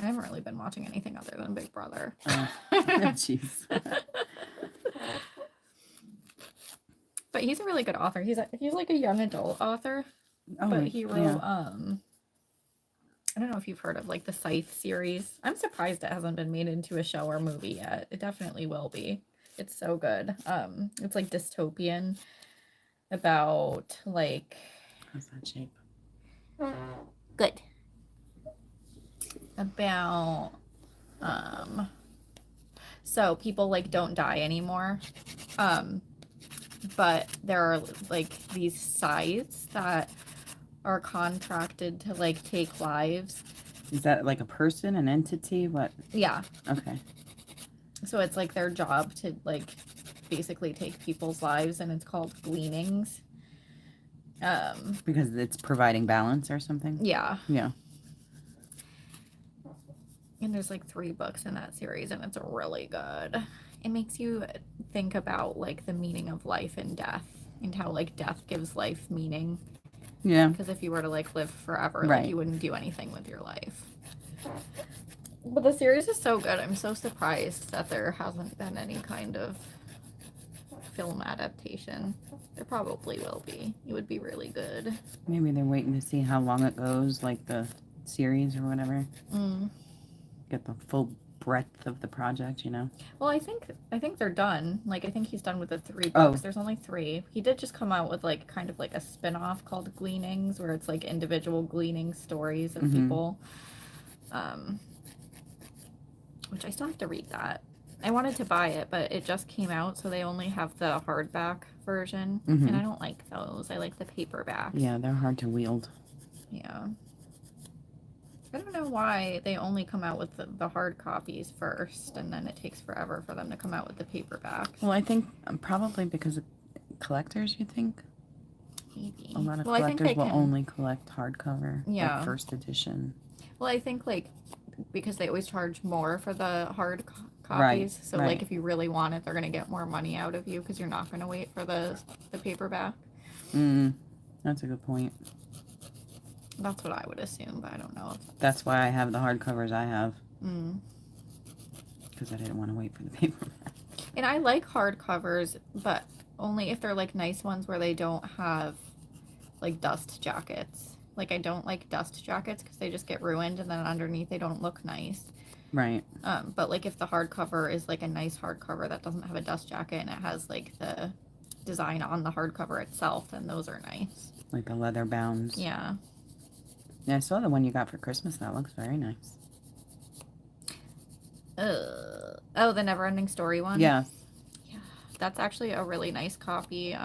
I haven't really been watching anything other than Big Brother. Oh, jeez. But he's a really good author. He's like a young adult author. Oh, but he wrote yeah. I don't know if you've heard of like the Scythe series. I'm surprised it hasn't been made into a show or movie yet. It definitely will be. It's so good. It's like dystopian about like, how's that shape? good. About so people like don't die anymore. But there are like these scythes that are contracted to like take lives. Is that like a person, an entity? What? Yeah. Okay. So it's like their job to like basically take people's lives, and it's called gleanings. Because it's providing balance or something? Yeah. Yeah. And there's like 3 books in that series, and it's really good. It makes you think about like the meaning of life and death, and how like death gives life meaning. Yeah. Because if you were to like live forever, like Right. you wouldn't do anything with your life. But the series is so good. I'm so surprised that there hasn't been any kind of film adaptation. There probably will be. It would be really good. Maybe they're waiting to see how long it goes, like the series or whatever. Mm. Get the full breadth of the project, you know? Well, I think they're done. Like I think he's done with the 3 books. Oh. There's only 3. He did just come out with like kind of like a spin-off called Gleanings, where it's like individual gleaning stories of people. Which I still have to read that. I wanted to buy it, but it just came out, so they only have the hardback version, and I don't like those. I like the paperback. Yeah, they're hard to wield. Yeah. I don't know why they only come out with the hard copies first, and then it takes forever for them to come out with the paperback. Well, I think probably because of collectors, you think? Maybe. A lot of Well, I think collectors they will can- only collect hardcover, Yeah. like first edition. Well, I think like because they always charge more for the hard copies, Right, so right. like if you really want it, they're gonna get more money out of you because you're not gonna wait for the paperback. That's a good point. That's what I would assume, but I don't know. That's why I have the hardcovers I have, Mm. because I didn't want to wait for the paperback. And I like hardcovers, but only if they're like nice ones where they don't have like dust jackets. Like I don't like dust jackets because they just get ruined, and then underneath they don't look nice. Right. But like if the hardcover is like a nice hardcover that doesn't have a dust jacket and it has like the design on the hardcover itself, then those are nice. Like the leather bounds. Yeah. Yeah, I saw the one you got for Christmas. That looks very nice. Oh, the Neverending Story one? Yeah. Yeah. That's actually a really nice copy.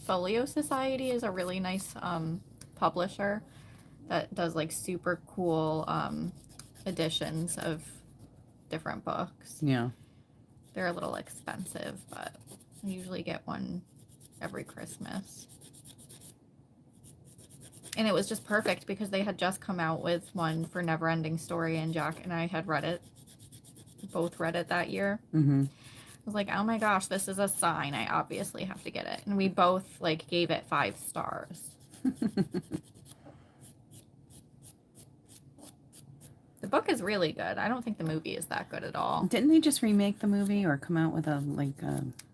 Folio Society is a really nice publisher that does like super cool editions of different books. Yeah. They're a little expensive, but I usually get one every Christmas. And it was just perfect because they had just come out with one for Neverending Story, and Jack and I had read it. Both read it that year. Mm-hmm. I was like, oh my gosh, this is a sign. I obviously have to get it. And we both like gave it 5 stars. The book is really good. I don't think the movie is that good at all. Didn't they just remake the movie or come out with a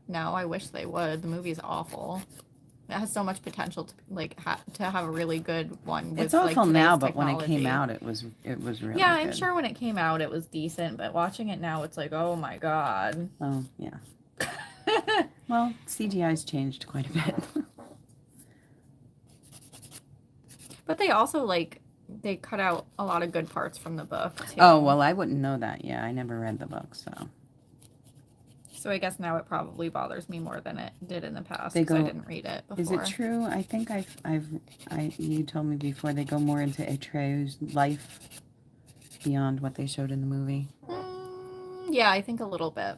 No, I wish they would. The movie's awful. It has so much potential to like to have a really good one. With, It's awful like, now, today's but when it came technology. out, it was really Yeah, I'm good. sure when it came out it was decent, but watching it now it's like, oh my god. Oh, yeah. Well, CGI's changed quite a bit. But they also like they cut out a lot of good parts from the book too. Oh, well, I wouldn't know that. Yeah, I never read the book, so. So I guess now it probably bothers me more than it did in the past They because I go- didn't read it before. Is it true? I think you told me before they go more into Atreu's life beyond what they showed in the movie. Yeah, I think a little bit.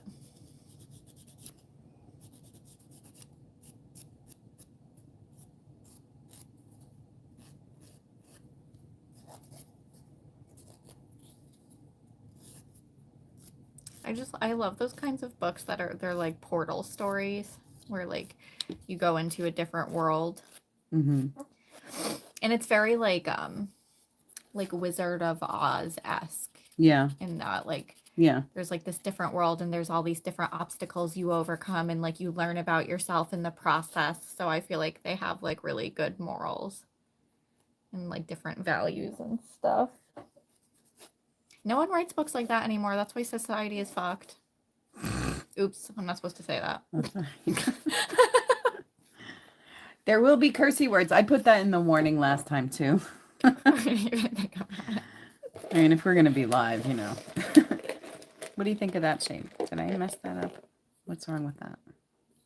I love those kinds of books they're like portal stories where like you go into a different world. Mm-hmm. And it's very like Wizard of Oz-esque Yeah, in that like yeah. there's like this different world and there's all these different obstacles you overcome and like you learn about yourself in the process. So I feel like they have like really good morals and like different values and stuff. No one writes books like that anymore. That's why society is fucked. Oops, I'm not supposed to say that. That's right. There will be cursey words. I put that in the warning last time, too. Think about it. I mean, if we're going to be live, you know. What do you think of that shape? Did I mess that up? What's wrong with that?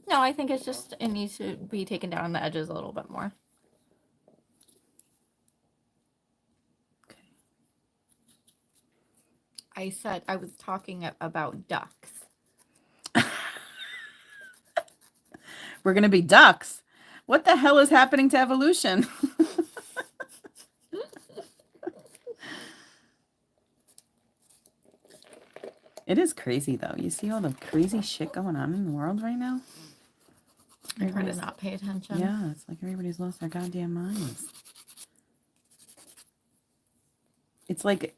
No, I think it's just it needs to be taken down on the edges a little bit more. Okay. I said I was talking about ducks. We're going to be ducks. What the hell is happening to evolution? It is crazy, though. You see all the crazy shit going on in the world right now? I try to not pay attention. Yeah, it's like everybody's lost their goddamn minds. It's like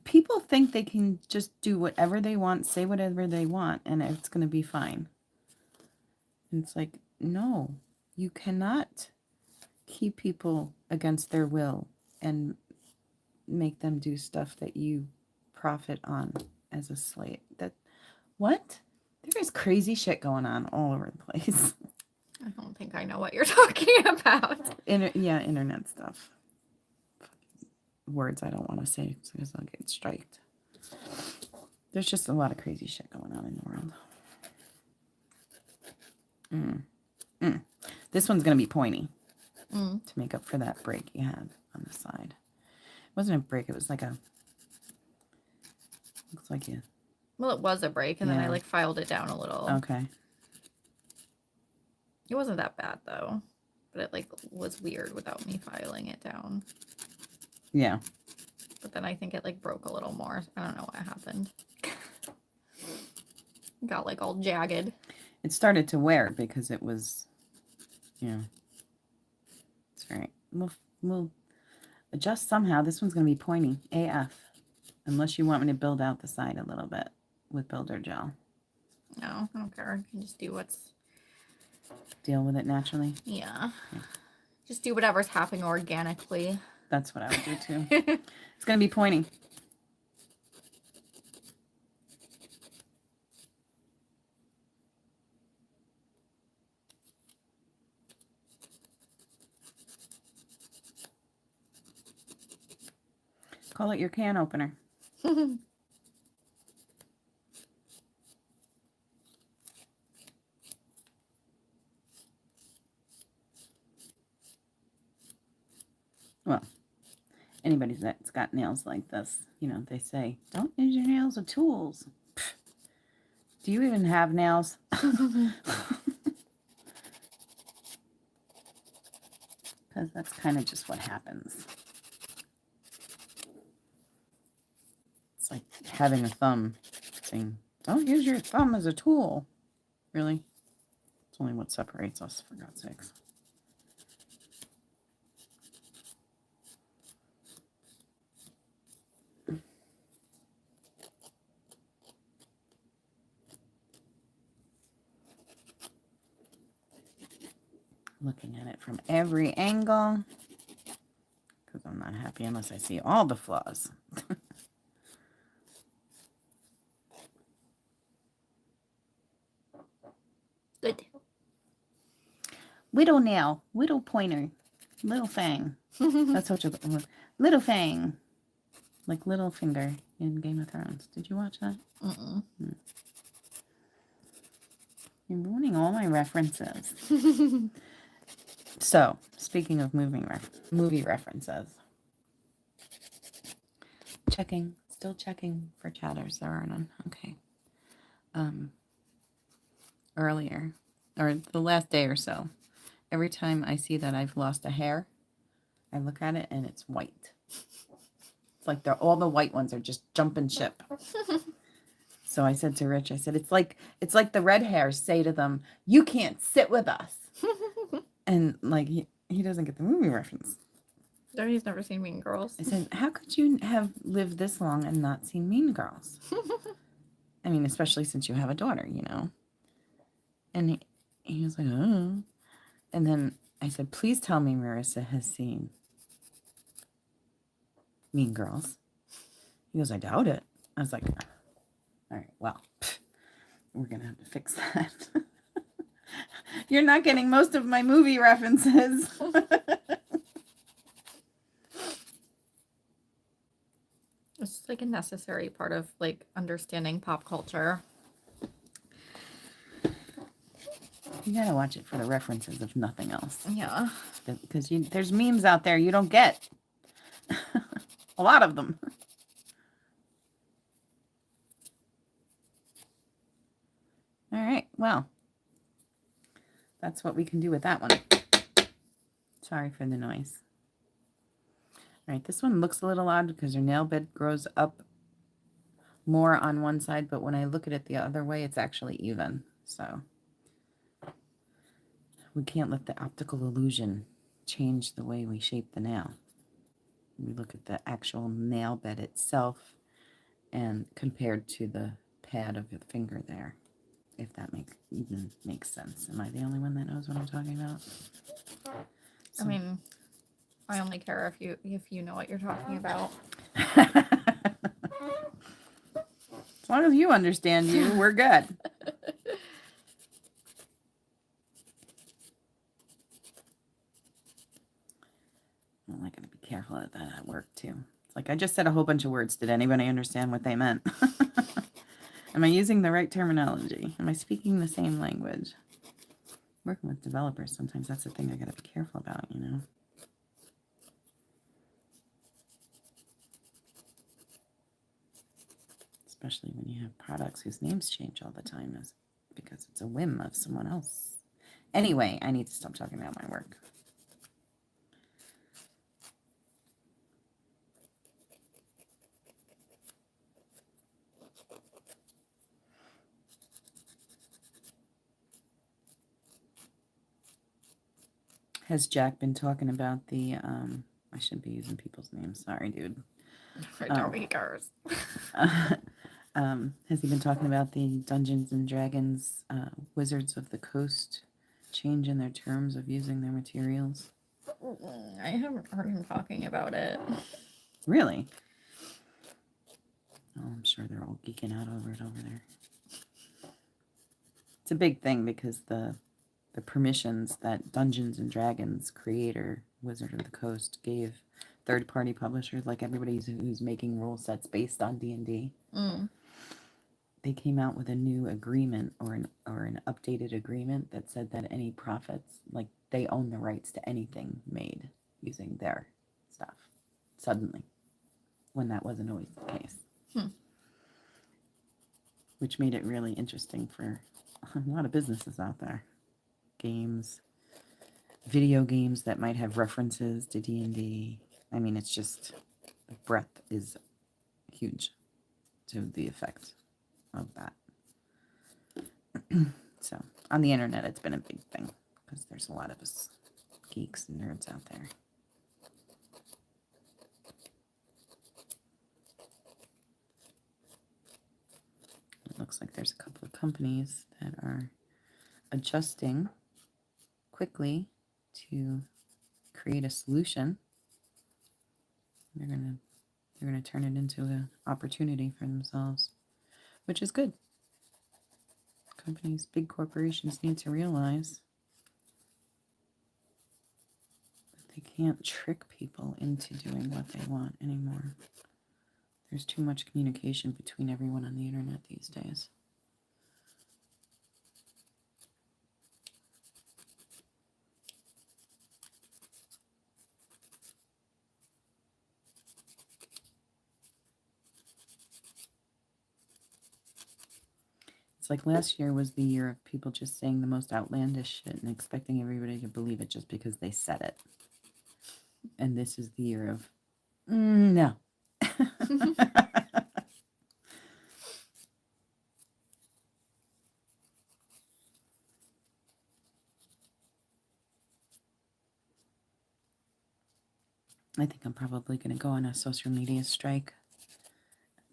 people think they can just do whatever they want, say whatever they want, and it's going to be fine. And it's like, no, you cannot keep people against their will and make them do stuff that you profit on as a slave. What? There is crazy shit going on all over the place. I don't think I know what you're talking about. Internet stuff. Words I don't want to say because I'll get striked. There's just a lot of crazy shit going on in the world. This one's going to be pointy to make up for that break you had on the side. It wasn't a break. It was like looks like you. Well, it was a break, and then I like filed it down a little. Okay. It wasn't that bad though, but it like was weird without me filing it down. Yeah. But then I think it like broke a little more. I don't know what happened. Got like all jagged. It started to wear because it was, it's right. We'll adjust somehow. This one's going to be pointy AF. Unless you want me to build out the side a little bit with builder gel. No, I don't care. I can just do Deal with it naturally. Yeah. Just do whatever's happening organically. That's what I would do too. It's going to be pointy. Call it your can opener. Well, anybody that's got nails like this, they say, don't use your nails as tools. Pfft. Do you even have nails? Because that's kind of just what happens. It's like having a thumb saying, don't use your thumb as a tool. Really? It's only what separates us, for God's sakes. Looking at it from every angle because I'm not happy unless I see all the flaws. Good. Widow nail, widow pointer, little fang. That's what you're little fang, like little finger in Game of Thrones. Did you watch that? You're ruining all my references. So, speaking of movie references, still checking for chatters. There are none. Okay. Earlier, or the last day or so, every time I see that I've lost a hair, I look at it and it's white. It's like all the white ones are just jumping ship. So I said to Rich, I said, it's like the red hairs say to them, you can't sit with us. And like he doesn't get the movie reference. No, he's never seen Mean Girls. I said, how could you have lived this long and not seen Mean Girls? I mean, especially since you have a daughter, And he was like, oh. And then I said, please tell me Marissa has seen Mean Girls. He goes, I doubt it. I was like, all right, well, we're going to have to fix that. You're not getting most of my movie references. It's just like a necessary part of like understanding pop culture. You gotta watch it for the references, if nothing else. Yeah. Because there's memes out there you don't get. A lot of them. All right, well, that's what we can do with that one. Sorry for the noise. right, this one looks a little odd because her nail bed grows up more on one side, but when I look at it the other way, it's actually even. So we can't let the optical illusion change the way we shape the nail. We look at the actual nail bed itself and compared to the pad of your finger there, if that even makes sense. Am I the only one that knows what I'm talking about? I mean, I only care if you know what you're talking about. As long as you understand you, we're good. I'm like, going to be careful of that at work too. It's like I just said a whole bunch of words. Did anybody understand what they meant? Am I using the right terminology? Am I speaking the same language? Working with developers, sometimes that's the thing I got to be careful about, you know. Especially when you have products whose names change all the time, is because it's a whim of someone else. Anyway, I need to stop talking about my work. Has Jack been talking about the, I shouldn't be using people's names. Sorry, dude. Nobody cares. Has he been talking about the Dungeons and Dragons Wizards of the Coast change in their terms of using their materials? I haven't heard him talking about it. Really? Oh, I'm sure they're all geeking out over it over there. It's a big thing because the permissions that Dungeons and Dragons creator, Wizard of the Coast, gave third-party publishers, like everybody who's making rule sets based on D&D, they came out with a new agreement or an updated agreement that said that any profits, like they own the rights to anything made using their stuff, suddenly, when that wasn't always the case. Which made it really interesting for a lot of businesses out there. Games, video games that might have references to D&D. I mean, it's just, the breadth is huge to the effect of that. So, on the internet, it's been a big thing because there's a lot of us geeks and nerds out there. It looks like there's a couple of companies that are adjusting quickly to create a solution. They're gonna turn it into an opportunity for themselves, which is good. Companies, big corporations need to realize that they can't trick people into doing what they want anymore. There's too much communication between everyone on the internet these days. It's like last year was the year of people just saying the most outlandish shit and expecting everybody to believe it just because they said it. And this is the year of, no. I think I'm probably going to go on a social media strike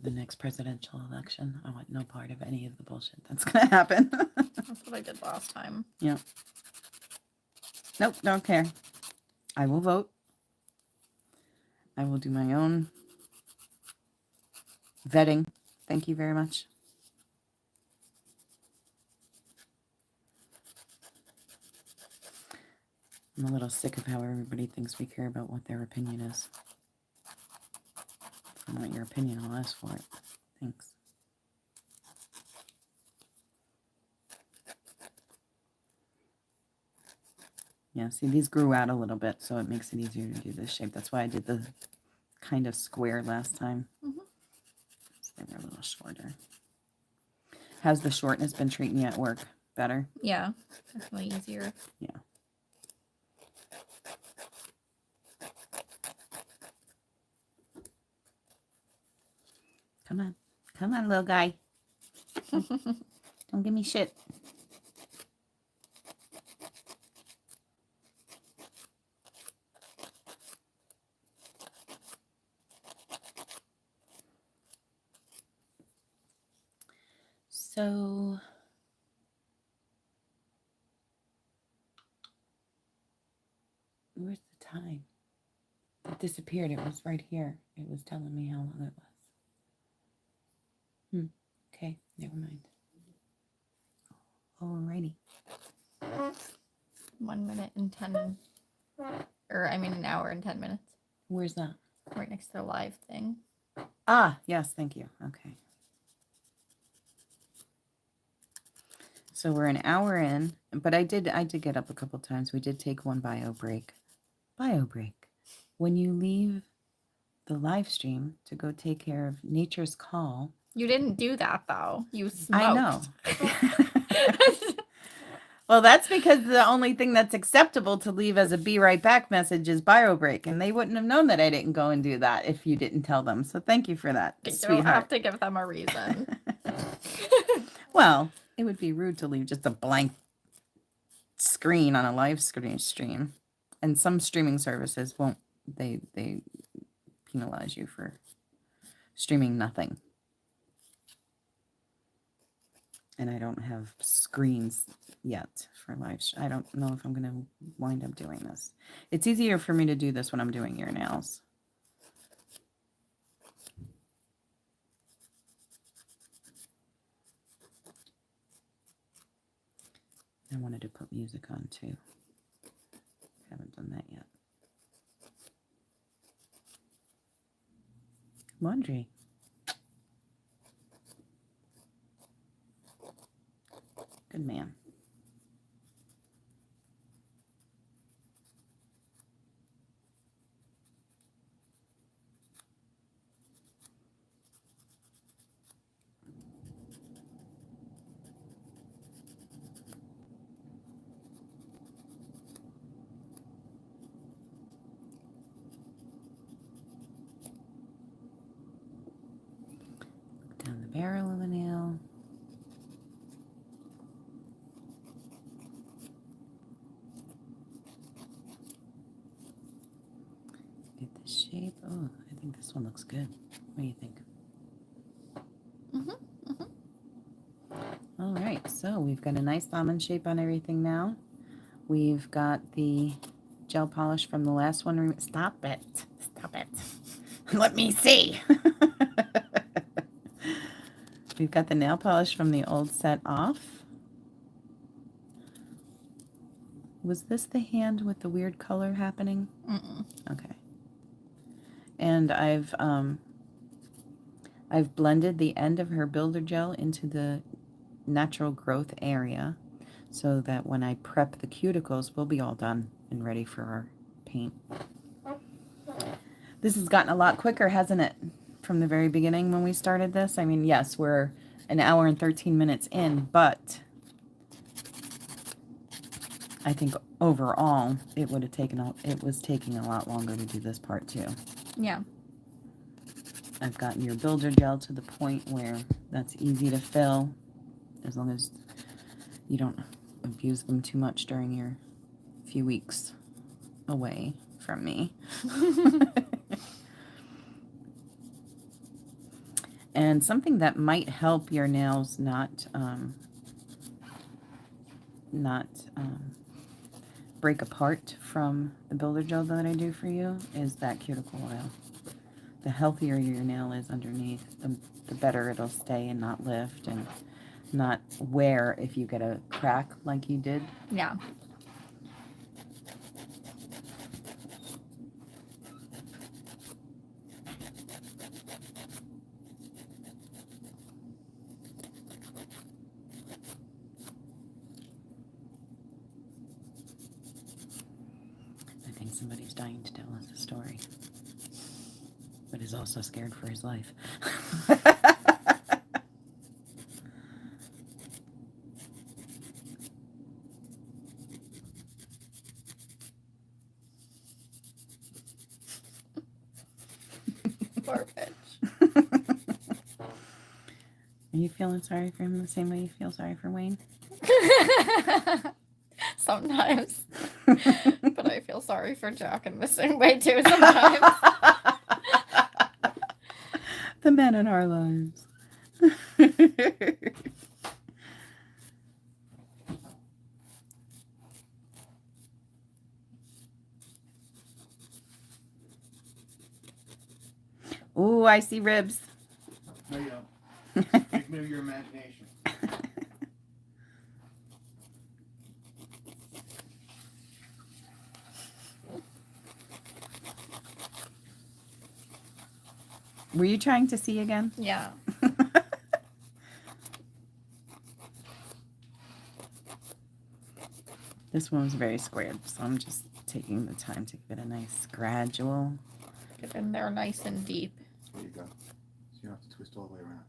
the next presidential election. I want no part of any of the bullshit that's going to happen. That's what I did last time. Yeah. Nope, don't care. I will vote. I will do my own vetting. Thank you very much. I'm a little sick of how everybody thinks we care about what their opinion is. If I want your opinion, I'll ask for it. Thanks. Yeah, see, these grew out a little bit, so it makes it easier to do this shape. That's why I did the kind of square last time. So they were a little shorter. Has the shortness been treating you at work better? Yeah, definitely easier. Yeah. Come on. Come on, little guy. Don't give me shit. So where's the time? It disappeared. It was right here. It was telling me how long it was. Okay, never mind. Alrighty. 1 minute and 10, or I mean an hour and 10 minutes. Where's that? Right next to the live thing. Ah, yes, thank you. Okay. So we're an hour in, but I did get up a couple times. We did take one bio break. Bio break. When you leave the live stream to go take care of nature's call. You didn't do that though. You smoked. I know. Well, that's because the only thing that's acceptable to leave as a be right back message is bio break, and they wouldn't have known that I didn't go and do that if you didn't tell them. So thank you for that, You sweetheart. don't have to give them a reason. Well, it would be rude to leave just a blank screen on a live stream, and some streaming services won't. They penalize you for streaming nothing. And I don't have screens yet for live. I don't know if I'm going to wind up doing this. It's easier for me to do this when I'm doing your nails. I wanted to put music on too. Haven't done that yet. Laundry. Good man. Down the barrel of the nail. Get the shape. Oh, I think this one looks good. What do you think? All right, so we've got a nice almond shape on everything now. We've got the gel polish from the last one. Stop it. Stop it. Let me see. We've got the nail polish from the old set off. Was this the hand with the weird color happening? Okay. And I've blended the end of her builder gel into the natural growth area so that when I prep the cuticles, we'll be all done and ready for our paint. This has gotten a lot quicker, hasn't it? From the very beginning when we started this. I mean, yes, we're an hour and 13 minutes in, but I think overall it would have taken it was taking a lot longer to do this part too. Yeah. I've gotten your builder gel to the point where that's easy to fill as long as you don't abuse them too much during your few weeks away from me. And something that might help your nails not break apart from the builder gel that I do for you is that cuticle oil. The healthier your nail is underneath, the better it'll stay and not lift and not wear if you get a crack like you did. Yeah. I think somebody's dying to tell us a story, but is also scared for his life. Poor bitch. Are you feeling sorry for him the same way you feel sorry for Wayne? Sometimes. But I feel sorry for Jack in the same way too sometimes. The men in our lives. Ooh, I see ribs. No, you don't. Ignore your imagination. Were you trying to see again? Yeah. This one was very squared, so I'm just taking the time to give it a nice gradual. Get in there nice and deep. There you go. So you don't have to twist all the way around.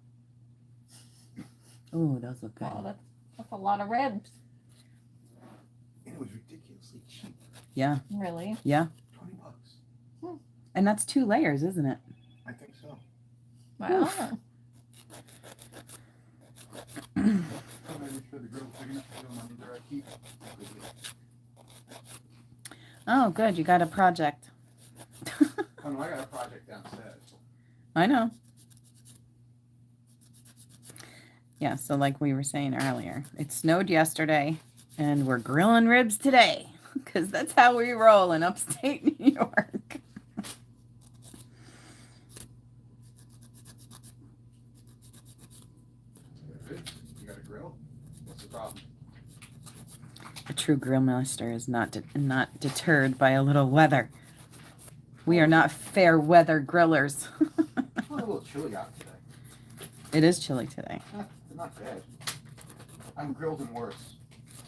Ooh, those look good. Oh, that's a lot of ribs. And it was ridiculously cheap. Yeah, Really? yeah. $20. And that's 2 layers, isn't it? I think so. Wow. Oof. I'm sure the grill big enough to do them on direct heat. Oh, good. You got a project. Oh no, I got a project downstairs. I know. Yeah, so like we were saying earlier, it snowed yesterday and we're grilling ribs today because that's how we roll in upstate New York. You got a grill? What's the problem? A true grill master is not deterred by a little weather. We are not fair weather grillers. It's a little chilly out today. It is chilly today. Not bad. I'm grilled and worse.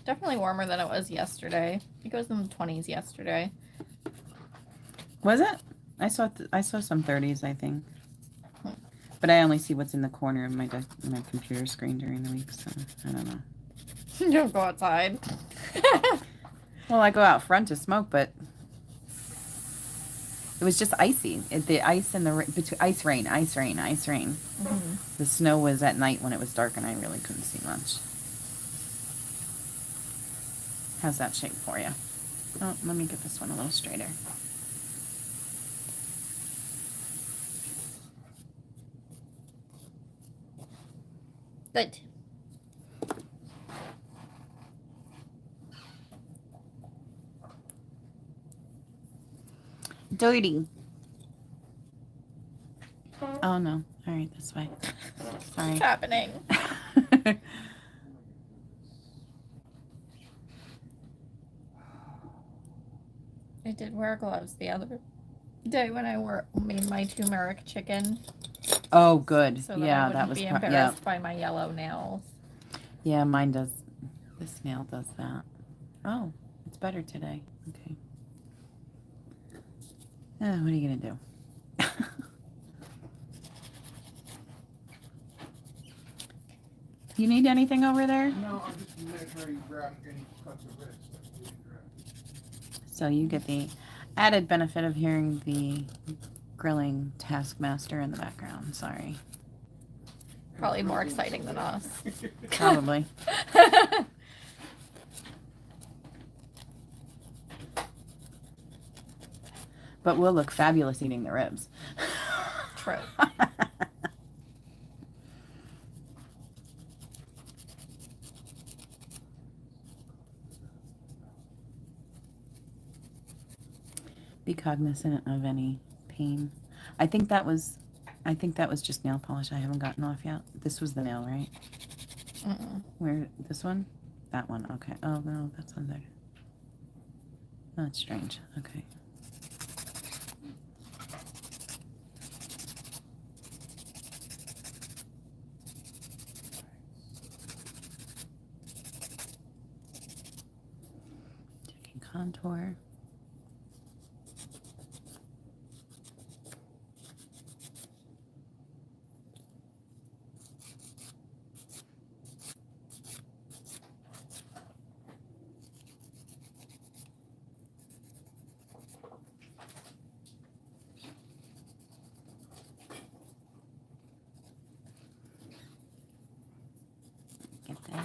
Definitely warmer than it was yesterday. It was in the 20s yesterday. Was it? I saw some 30s, I think. But I only see what's in the corner of my my computer screen during the week, so I don't know. You don't go outside. Well, I go out front to smoke, but it was just icy. The ice and the ice rain. Mm-hmm. The snow was at night when it was dark, and I really couldn't see much. How's that shape for you? Oh, let me get this one a little straighter. Good. Dirty. Oh no. All right, this way. Sorry. What's happening? I did wear gloves the other day when I made my turmeric chicken. Oh, good. So that I Yeah, wouldn't that was be yeah. embarrassed by my yellow nails. Yeah, mine does. This nail does that. Oh, it's better today. Okay. What are you gonna do? You need anything over there? No, I'm just making sure you grab any cuts of ribs that you didn't grab. So you get the added benefit of hearing the grilling taskmaster in the background. Sorry. Probably more exciting than us. Probably. But we'll look fabulous eating the ribs. True. Be cognizant of any pain. I think that was just nail polish I haven't gotten off yet. This was the nail, right? Mm-mm. Where, this one? That one, okay. Oh no, that's on there. Oh, that's strange. Okay. Checking contour.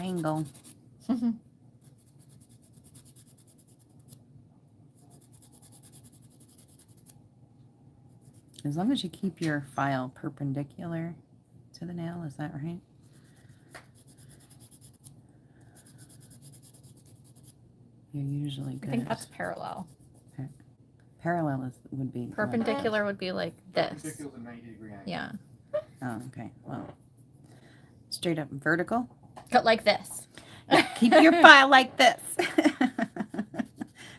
angle. As long as you keep your file perpendicular to the nail, is that right? You're usually good. I think that's parallel. Parallel would be what? Perpendicular would be like this. Perpendicular is a 90-degree angle. Yeah. Oh, okay. Well, straight up vertical. Cut like this. Keep your file like this.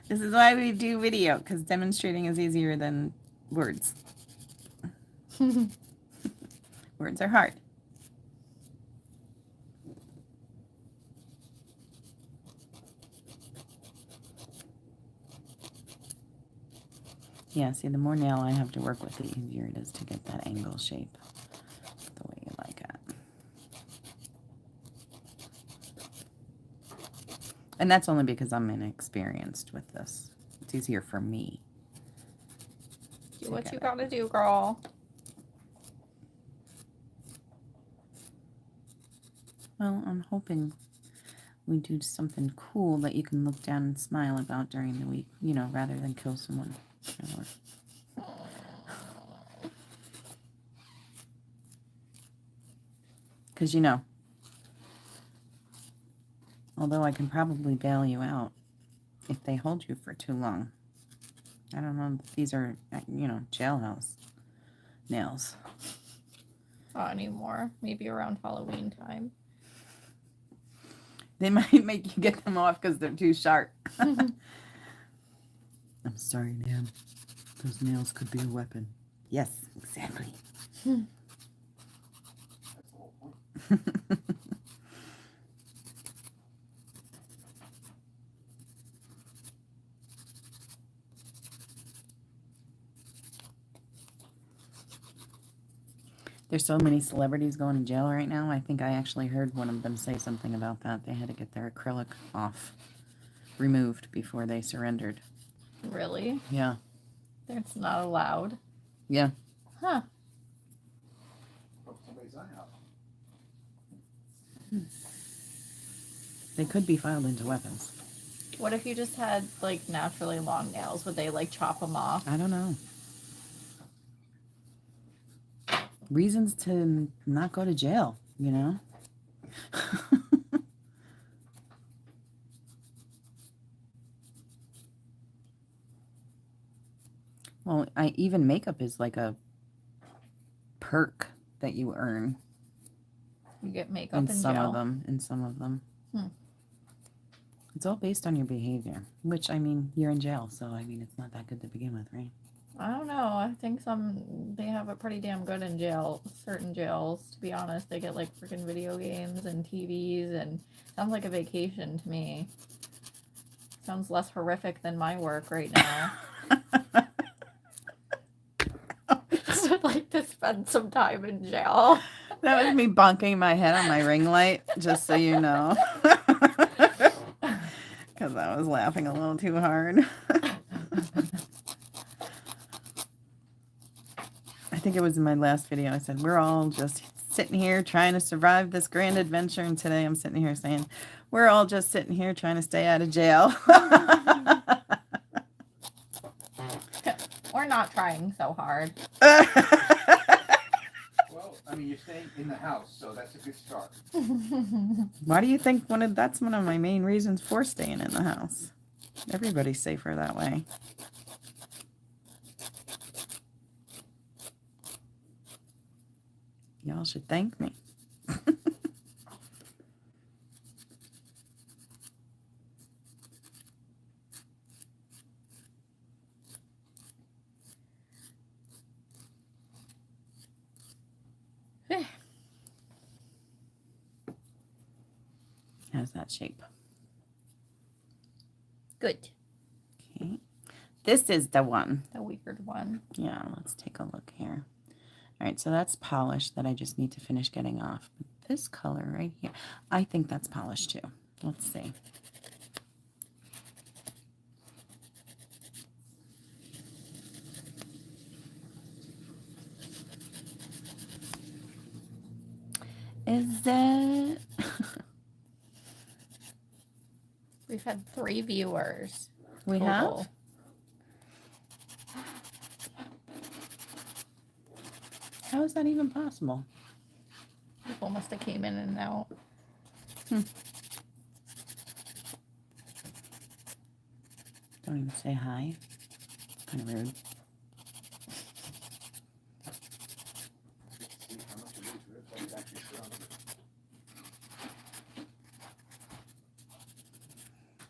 This is why we do video, because demonstrating is easier than words. Words are hard. Yeah, see, the more nail I have to work with, the easier it is to get that angle shape the way you like it. And that's only because I'm inexperienced with this. It's easier for me. Do what you gotta do, girl. Well, I'm hoping we do something cool that you can look down and smile about during the week, you know, rather than kill someone. Because, you know, although I can probably bail you out if they hold you for too long. I don't know if these are, you know, jailhouse nails. Not anymore. Maybe around Halloween time. They might make you get them off because they're too sharp. I'm sorry, ma'am. Those nails could be a weapon. Yes, exactly. That's the whole point. There's so many celebrities going to jail right now. I think I actually heard one of them say something about that. They had to get their acrylic removed before they surrendered. Really? Yeah. That's not allowed. Yeah. Huh. Broke somebody's eye out. They could be filed into weapons. What if you just had, like, naturally long nails? Would they, like, chop them off? I don't know. Reasons to not go to jail, you know? Well, even makeup is like a perk that you earn You get makeup in in some jail. of them. In some of them. Hmm. It's all based on your behavior, which, I mean, you're in jail, so, I mean, it's not that good to begin with, right? I don't know. I think they have it pretty damn good in jail. Certain jails, to be honest. They get, like, freaking video games and TVs, and sounds like a vacation to me. Sounds less horrific than my work right now. I'd like to spend some time in jail. That was me bonking my head on my ring light, just so you know. Because I was laughing a little too hard. I think it was in my last video. I said, we're all just sitting here trying to survive this grand adventure. And today I'm sitting here saying, we're all just sitting here trying to stay out of jail. We're not trying so hard. Well, I mean, you're staying in the house, so that's a good start. Why do you think that's one of my main reasons for staying in the house? Everybody's safer that way. Y'all should thank me. How's that shape? Good. Okay. This is the one. The weird one. Yeah, let's take a look here. All right, so that's polished that I just need to finish getting off. But this color right here, I think that's polished too. Let's see. Is it? We've had 3 viewers. We total. have? How is that even possible? People must have came in and out. Don't even say hi. Kind of rude. See how much of these ribs I can actually put on it.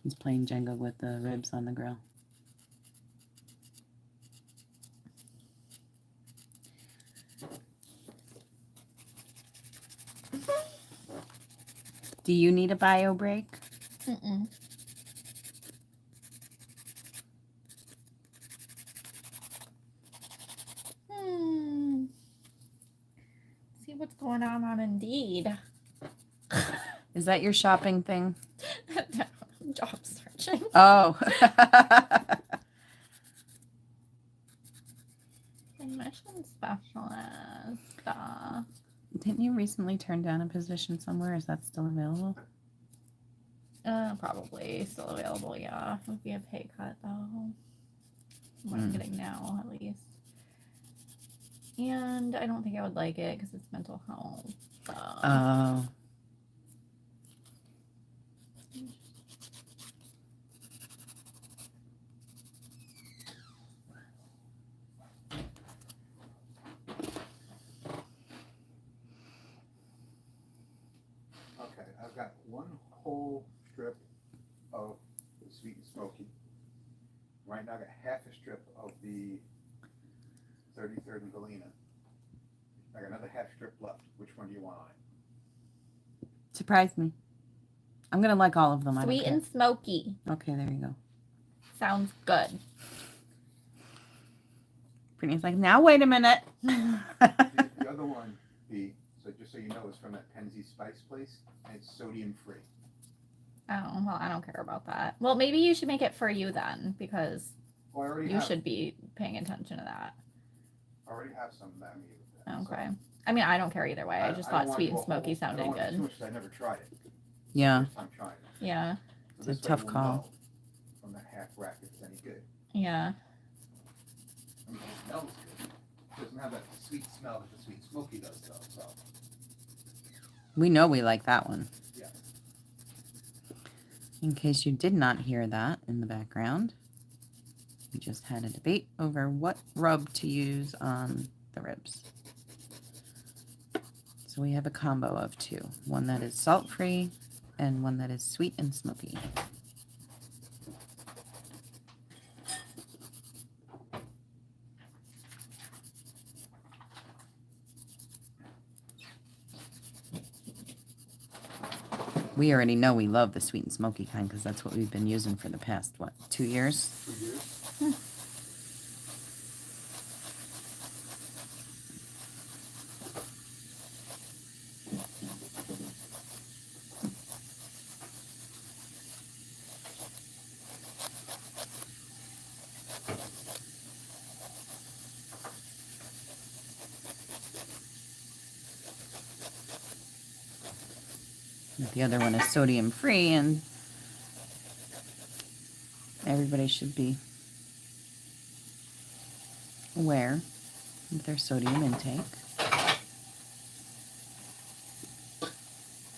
He's playing Jenga with the ribs on the grill. Do you need a bio break? Mm-mm. See what's going on Indeed. Is that your shopping thing? No, I'm job searching. Oh. Admission specialist. Didn't you recently turn down a position somewhere? Is that still available? Probably still available, yeah. It would be a pay cut, though. What I'm getting now, at least. And I don't think I would like it because it's mental health. Oh. Okay, I've got one whole strip of the sweet and smoky. Right now I got half a strip of the 33rd and Galena. I got another half strip left. Which one do you want on it? Surprised me. I'm going to like all of them. I don't Sweet care. and smoky. Okay, there you go. Sounds good. Brittany's like, now wait a minute. The other one, B, so just so you know, is from that Penzi Spice place, and it's sodium free. Oh, well, I don't care about that. Well, maybe you should make it for you then, because Oh, I already you have. should be paying attention to that. I already have some that I made with that. Okay. I mean, I don't care either way. I just thought don't wanna sweet and go smoky whole- sounded I don't want good. too much 'cause I never tried it. Yeah. First time trying it. Yeah. So It's a this way tough we'll call. know from that half rack if it's any good. Yeah. I mean, it smells good. It doesn't have that sweet smell that the sweet and smoky does, though. So We know we like that one. yeah. In case you did not hear that in the background, we just had a debate over what rub to use on the ribs. So we have a combo of 2. One that is salt-free and one that is sweet and smoky. We already know we love the sweet and smoky kind because that's what we've been using for the past, what, 2 years? 2 years. The other one is sodium free, and everybody should be aware of their sodium intake.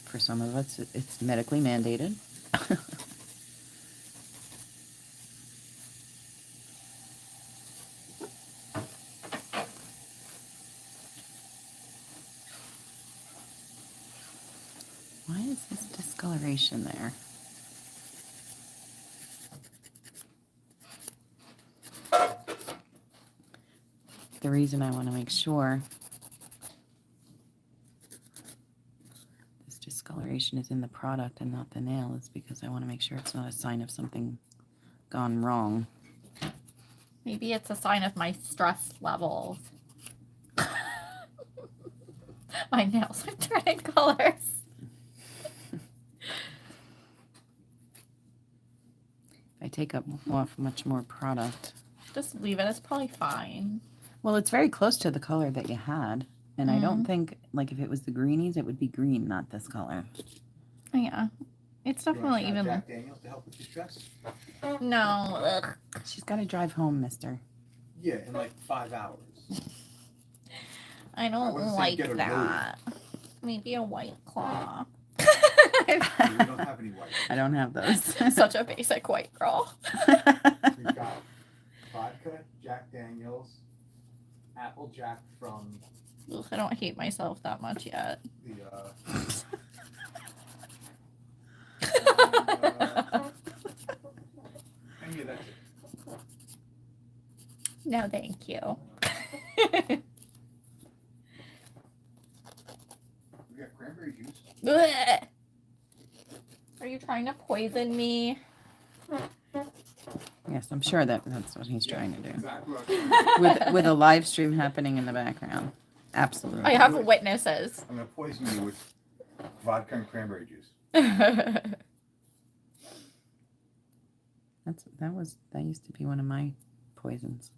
For some of us, it's medically mandated. Why is this discoloration there? The reason I want to make sure this discoloration is in the product and not the nail is because I want to make sure it's not a sign of something gone wrong. Maybe it's a sign of my stress levels. My nails are turning colors. If I take up off much more product. Just leave it. It's probably fine. Well, it's very close to the color that you had. And I don't think, like, if it was the greenies, it would be green, not this color. Yeah. It's You want definitely to try even. Jack Daniels to help with your stress? No. Ugh. She's got to drive home, mister. Yeah, in like 5 hours. I don't wouldn't say like get a that. Maybe a White Claw. We don't have any white. I don't have those. Such a basic white girl. We've got vodka, Jack Daniels, Applejack from Ugh, I don't hate myself that much yet. the and yeah, that's it. No, thank you. We got cranberry juice. Ugh. Are you trying to poison me? Yes, I'm sure that's what he's trying to do. Exactly. What With a live stream happening in the background. Absolutely. I have witnesses. I'm gonna poison you with vodka and cranberry juice. That used to be one of my poisons.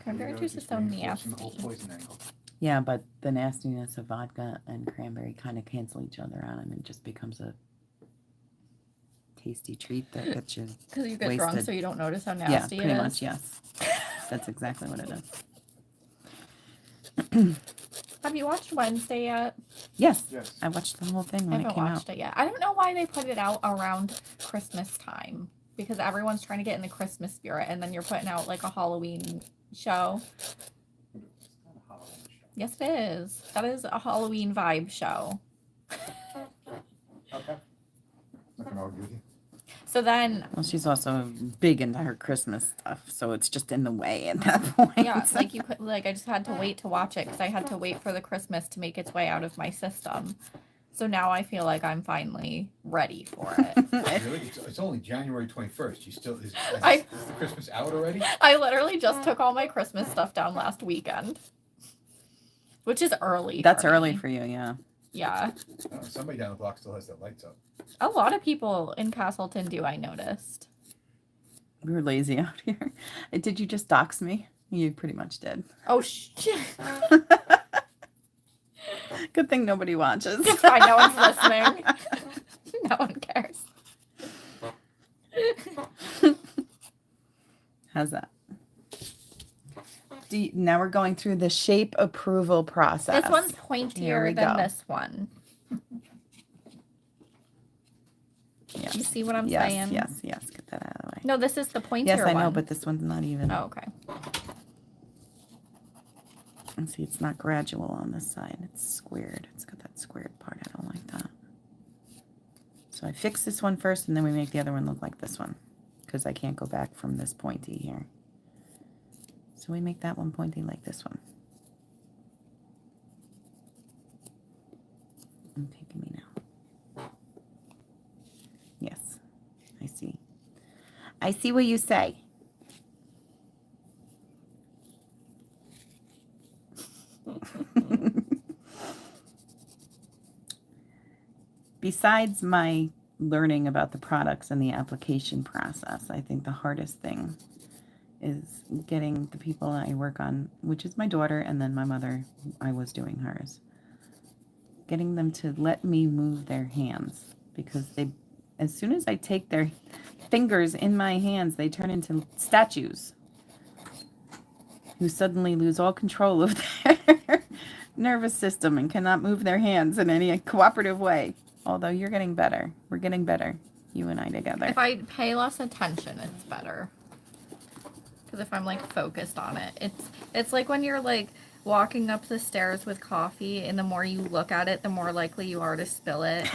Cranberry There you go, juice is just so reinforcing the whole nasty. poison angle. Yeah, but the nastiness of vodka and cranberry kind of cancel each other out, and it just becomes a tasty treat that gets you. Because you get drunk wasted. so you don't notice how Yeah, nasty pretty it much. is. Yes, that's exactly what it is. Have you watched Wednesday yet? Yes, Yes. I watched the whole thing I when it haven't came watched it yet. I don't know why they put it out around Christmas time. Because everyone's trying to get in the Christmas spirit, and then you're putting out like a Halloween show. It's not a Halloween show. Yes, it is. That is a Halloween vibe show. Okay. Not gonna argue with you. So then, out. Well, she's also big into her Christmas stuff, so it's just in the way at that point. yeah, it's like you could like I just had to wait to watch it because I had to wait for the Christmas to make its way out of my system. So now I feel like I'm finally ready for it. Really? It's only January 21st. You still is I- Christmas out already? I literally just took all my Christmas stuff down last weekend, which is early. That's for early me. for you, yeah. Yeah, Oh, somebody down the block still has their lights up. a lot of people in Castleton do. I noticed. We were lazy out here. Did you just dox me? You pretty much did. Oh shit! Good thing nobody watches. It's fine. No one's listening. No one cares. How's that? Now we're going through the shape approval process. This one's Here we pointier than go. this one. Yes. You see what I'm yes, saying? Yes, yes. Get that out of the way. No, this is the pointier Yes, I one. know, but this one's not even. Oh, okay. And see, it's not gradual on this side. It's squared. It's got that squared part. I don't like that. So I fix this one first, and then we make the other one look like this one. Because I can't go back from this pointy here. So we make that one pointy like this one. Okay, give me now. Yes, I see. I see what you say. Besides my learning about the products and the application process, I think the hardest thing is getting the people I work on, which is my daughter and then my mother, I was doing hers, getting them to let me move their hands, because they, as soon as I take their fingers in my hands, they turn into statues who suddenly lose all control of their nervous system and cannot move their hands in any cooperative way. Although you're getting better. We're getting better, you and I together. If I pay less attention, it's better. Because if I'm like focused on it, it's like when you're like walking up the stairs with coffee, and the more you look at it, the more likely you are to spill it.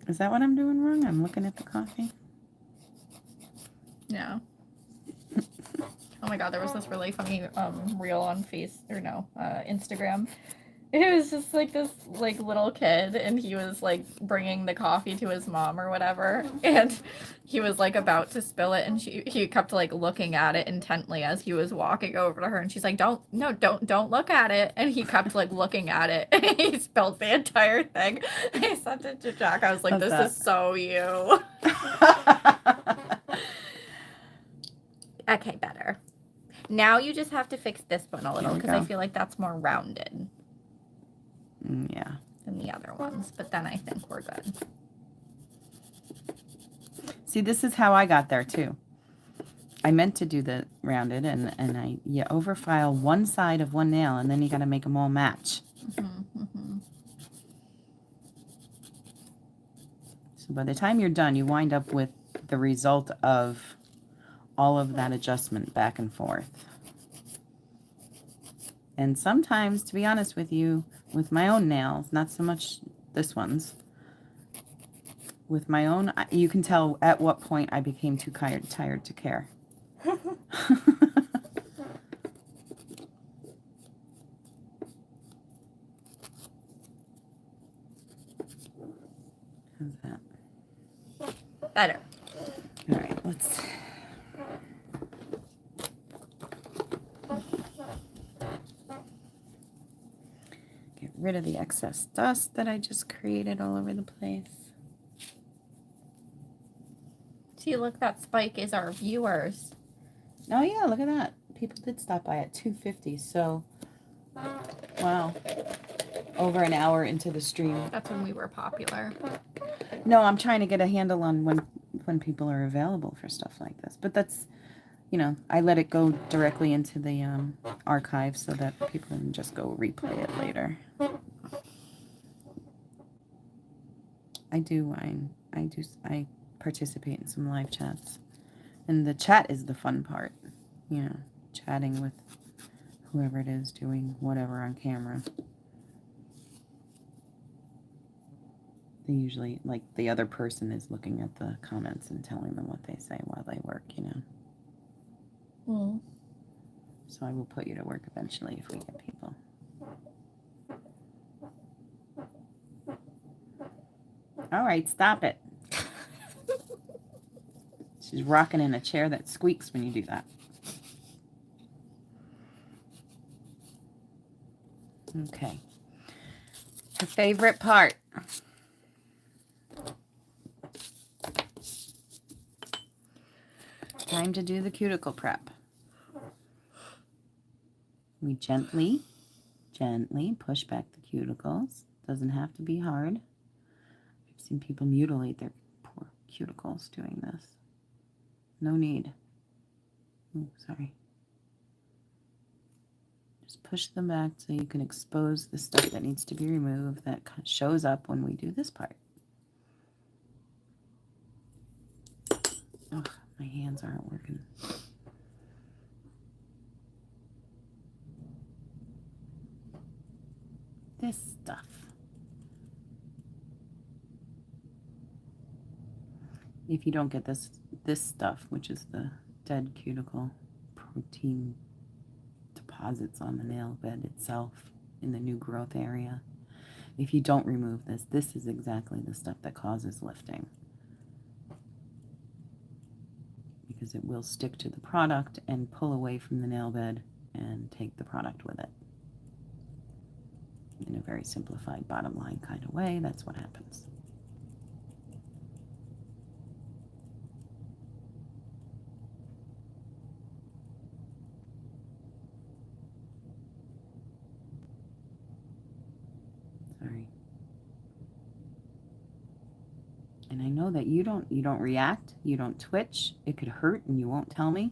Is that what I'm doing wrong? I'm looking at the coffee. No. Oh my god, there was this really funny reel on Instagram. It was just like this like little kid, and he was like bringing the coffee to his mom or whatever, and he was like about to spill it, and he kept like looking at it intently as he was walking over to her, and she's like, don't look at it, and he kept like looking at it, and he spilled the entire thing. I sent it to Jack. I was like, How's this is so you. Okay, better. Now you just have to fix this one a little, Here we because I go. feel like that's more rounded. Yeah. than the other ones, but then I think we're good. See, this is how I got there too. I meant to do the rounded, and you overfile one side of one nail, and then you got to make them all match. So by the time you're done, you wind up with the result of all of that adjustment back and forth. And sometimes, to be honest with you, with my own nails, not so much this one's, with my own, you can tell at what point I became too tired to care. How's that? Better. All right, let's... get rid of the excess dust that I just created all over the place. See, look, that spike is our viewers. Oh yeah, look at that. People did stop by at 2:50, so wow. Over an hour into the stream. That's when we were popular. No, I'm trying to get a handle on when people are available for stuff like this. But that's, you know, I let it go directly into the archive so that people can just go replay it later. I participate in some live chats. And the chat is the fun part. You know, chatting with whoever it is doing whatever on camera. They usually, like, the other person is looking at the comments and telling them what they say while they work, you know. Mm. So I will put you to work eventually if we get people. All right, stop it. She's rocking in a chair that squeaks when you do that. Okay. Her favorite part. Time to do the cuticle prep. We gently push back the cuticles. Doesn't have to be hard. I've seen people mutilate their poor cuticles doing this. No need. Oh, sorry. Just push them back so you can expose the stuff that needs to be removed that shows up when we do this part. Ugh, my hands aren't working. This stuff. If you don't get this stuff, which is the dead cuticle protein deposits on the nail bed itself in the new growth area, if you don't remove this, this is exactly the stuff that causes lifting. Because it will stick to the product and pull away from the nail bed and take the product with it. In a very simplified bottom line kind of way, that's what happens. Sorry. And I know that you don't react, you don't twitch. It could hurt and you won't tell me.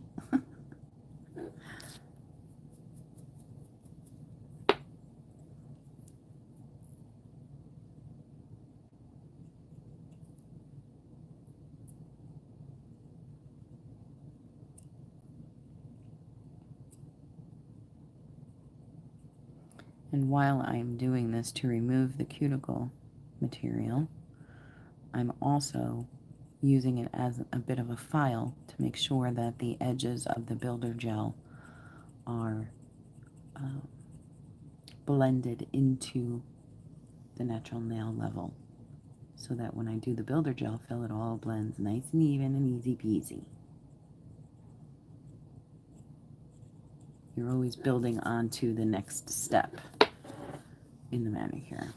And while I'm doing this to remove the cuticle material, I'm also using it as a bit of a file to make sure that the edges of the builder gel are blended into the natural nail level, so that when I do the builder gel fill, it all blends nice and even and easy peasy. You're always building onto the next step in the manicure.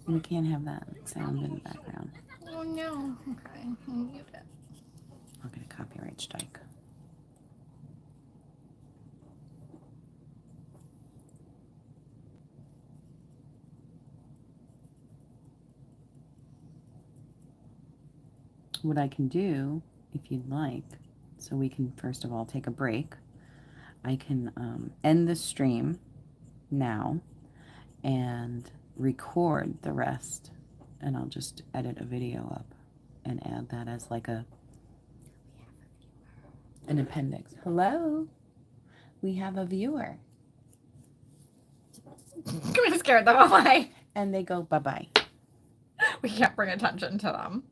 You can't have that sound in the background. Oh no. Okay, I'll mute it. I'll get a copyright strike. What I can do, if you'd like, so we can first of all take a break, I can end the stream now and record the rest, and I'll just edit a video up and add that as like an appendix. Hello, we have a viewer. We scared them away. And they go bye-bye. We can't bring attention to them.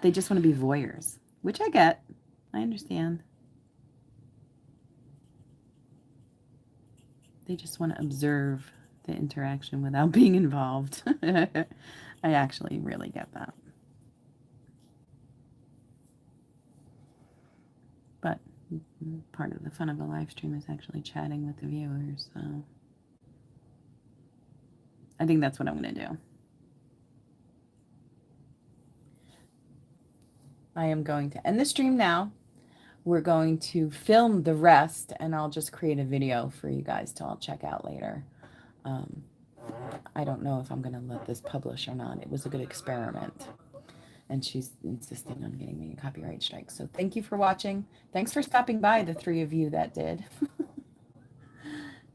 They just want to be voyeurs, which I get. I understand. They just want to observe the interaction without being involved. I actually really get that. But part of the fun of a live stream is actually chatting with the viewers, so I think that's what I'm going to do. I am going to end the stream now. We're going to film the rest, and I'll just create a video for you guys to all check out later. I don't know if I'm going to let this publish or not. It was a good experiment. And she's insisting on getting me a copyright strike. So thank you for watching. Thanks for stopping by, the 3 of you that did.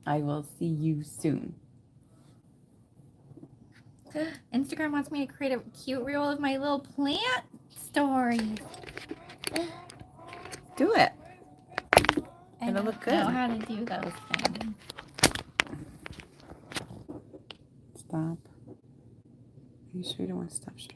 I will see you soon. Instagram wants me to create a cute reel of my little plant story. Do it. I It'll don't look good. know how to do those things. Stop. Are you sure you don't want to stop streaming?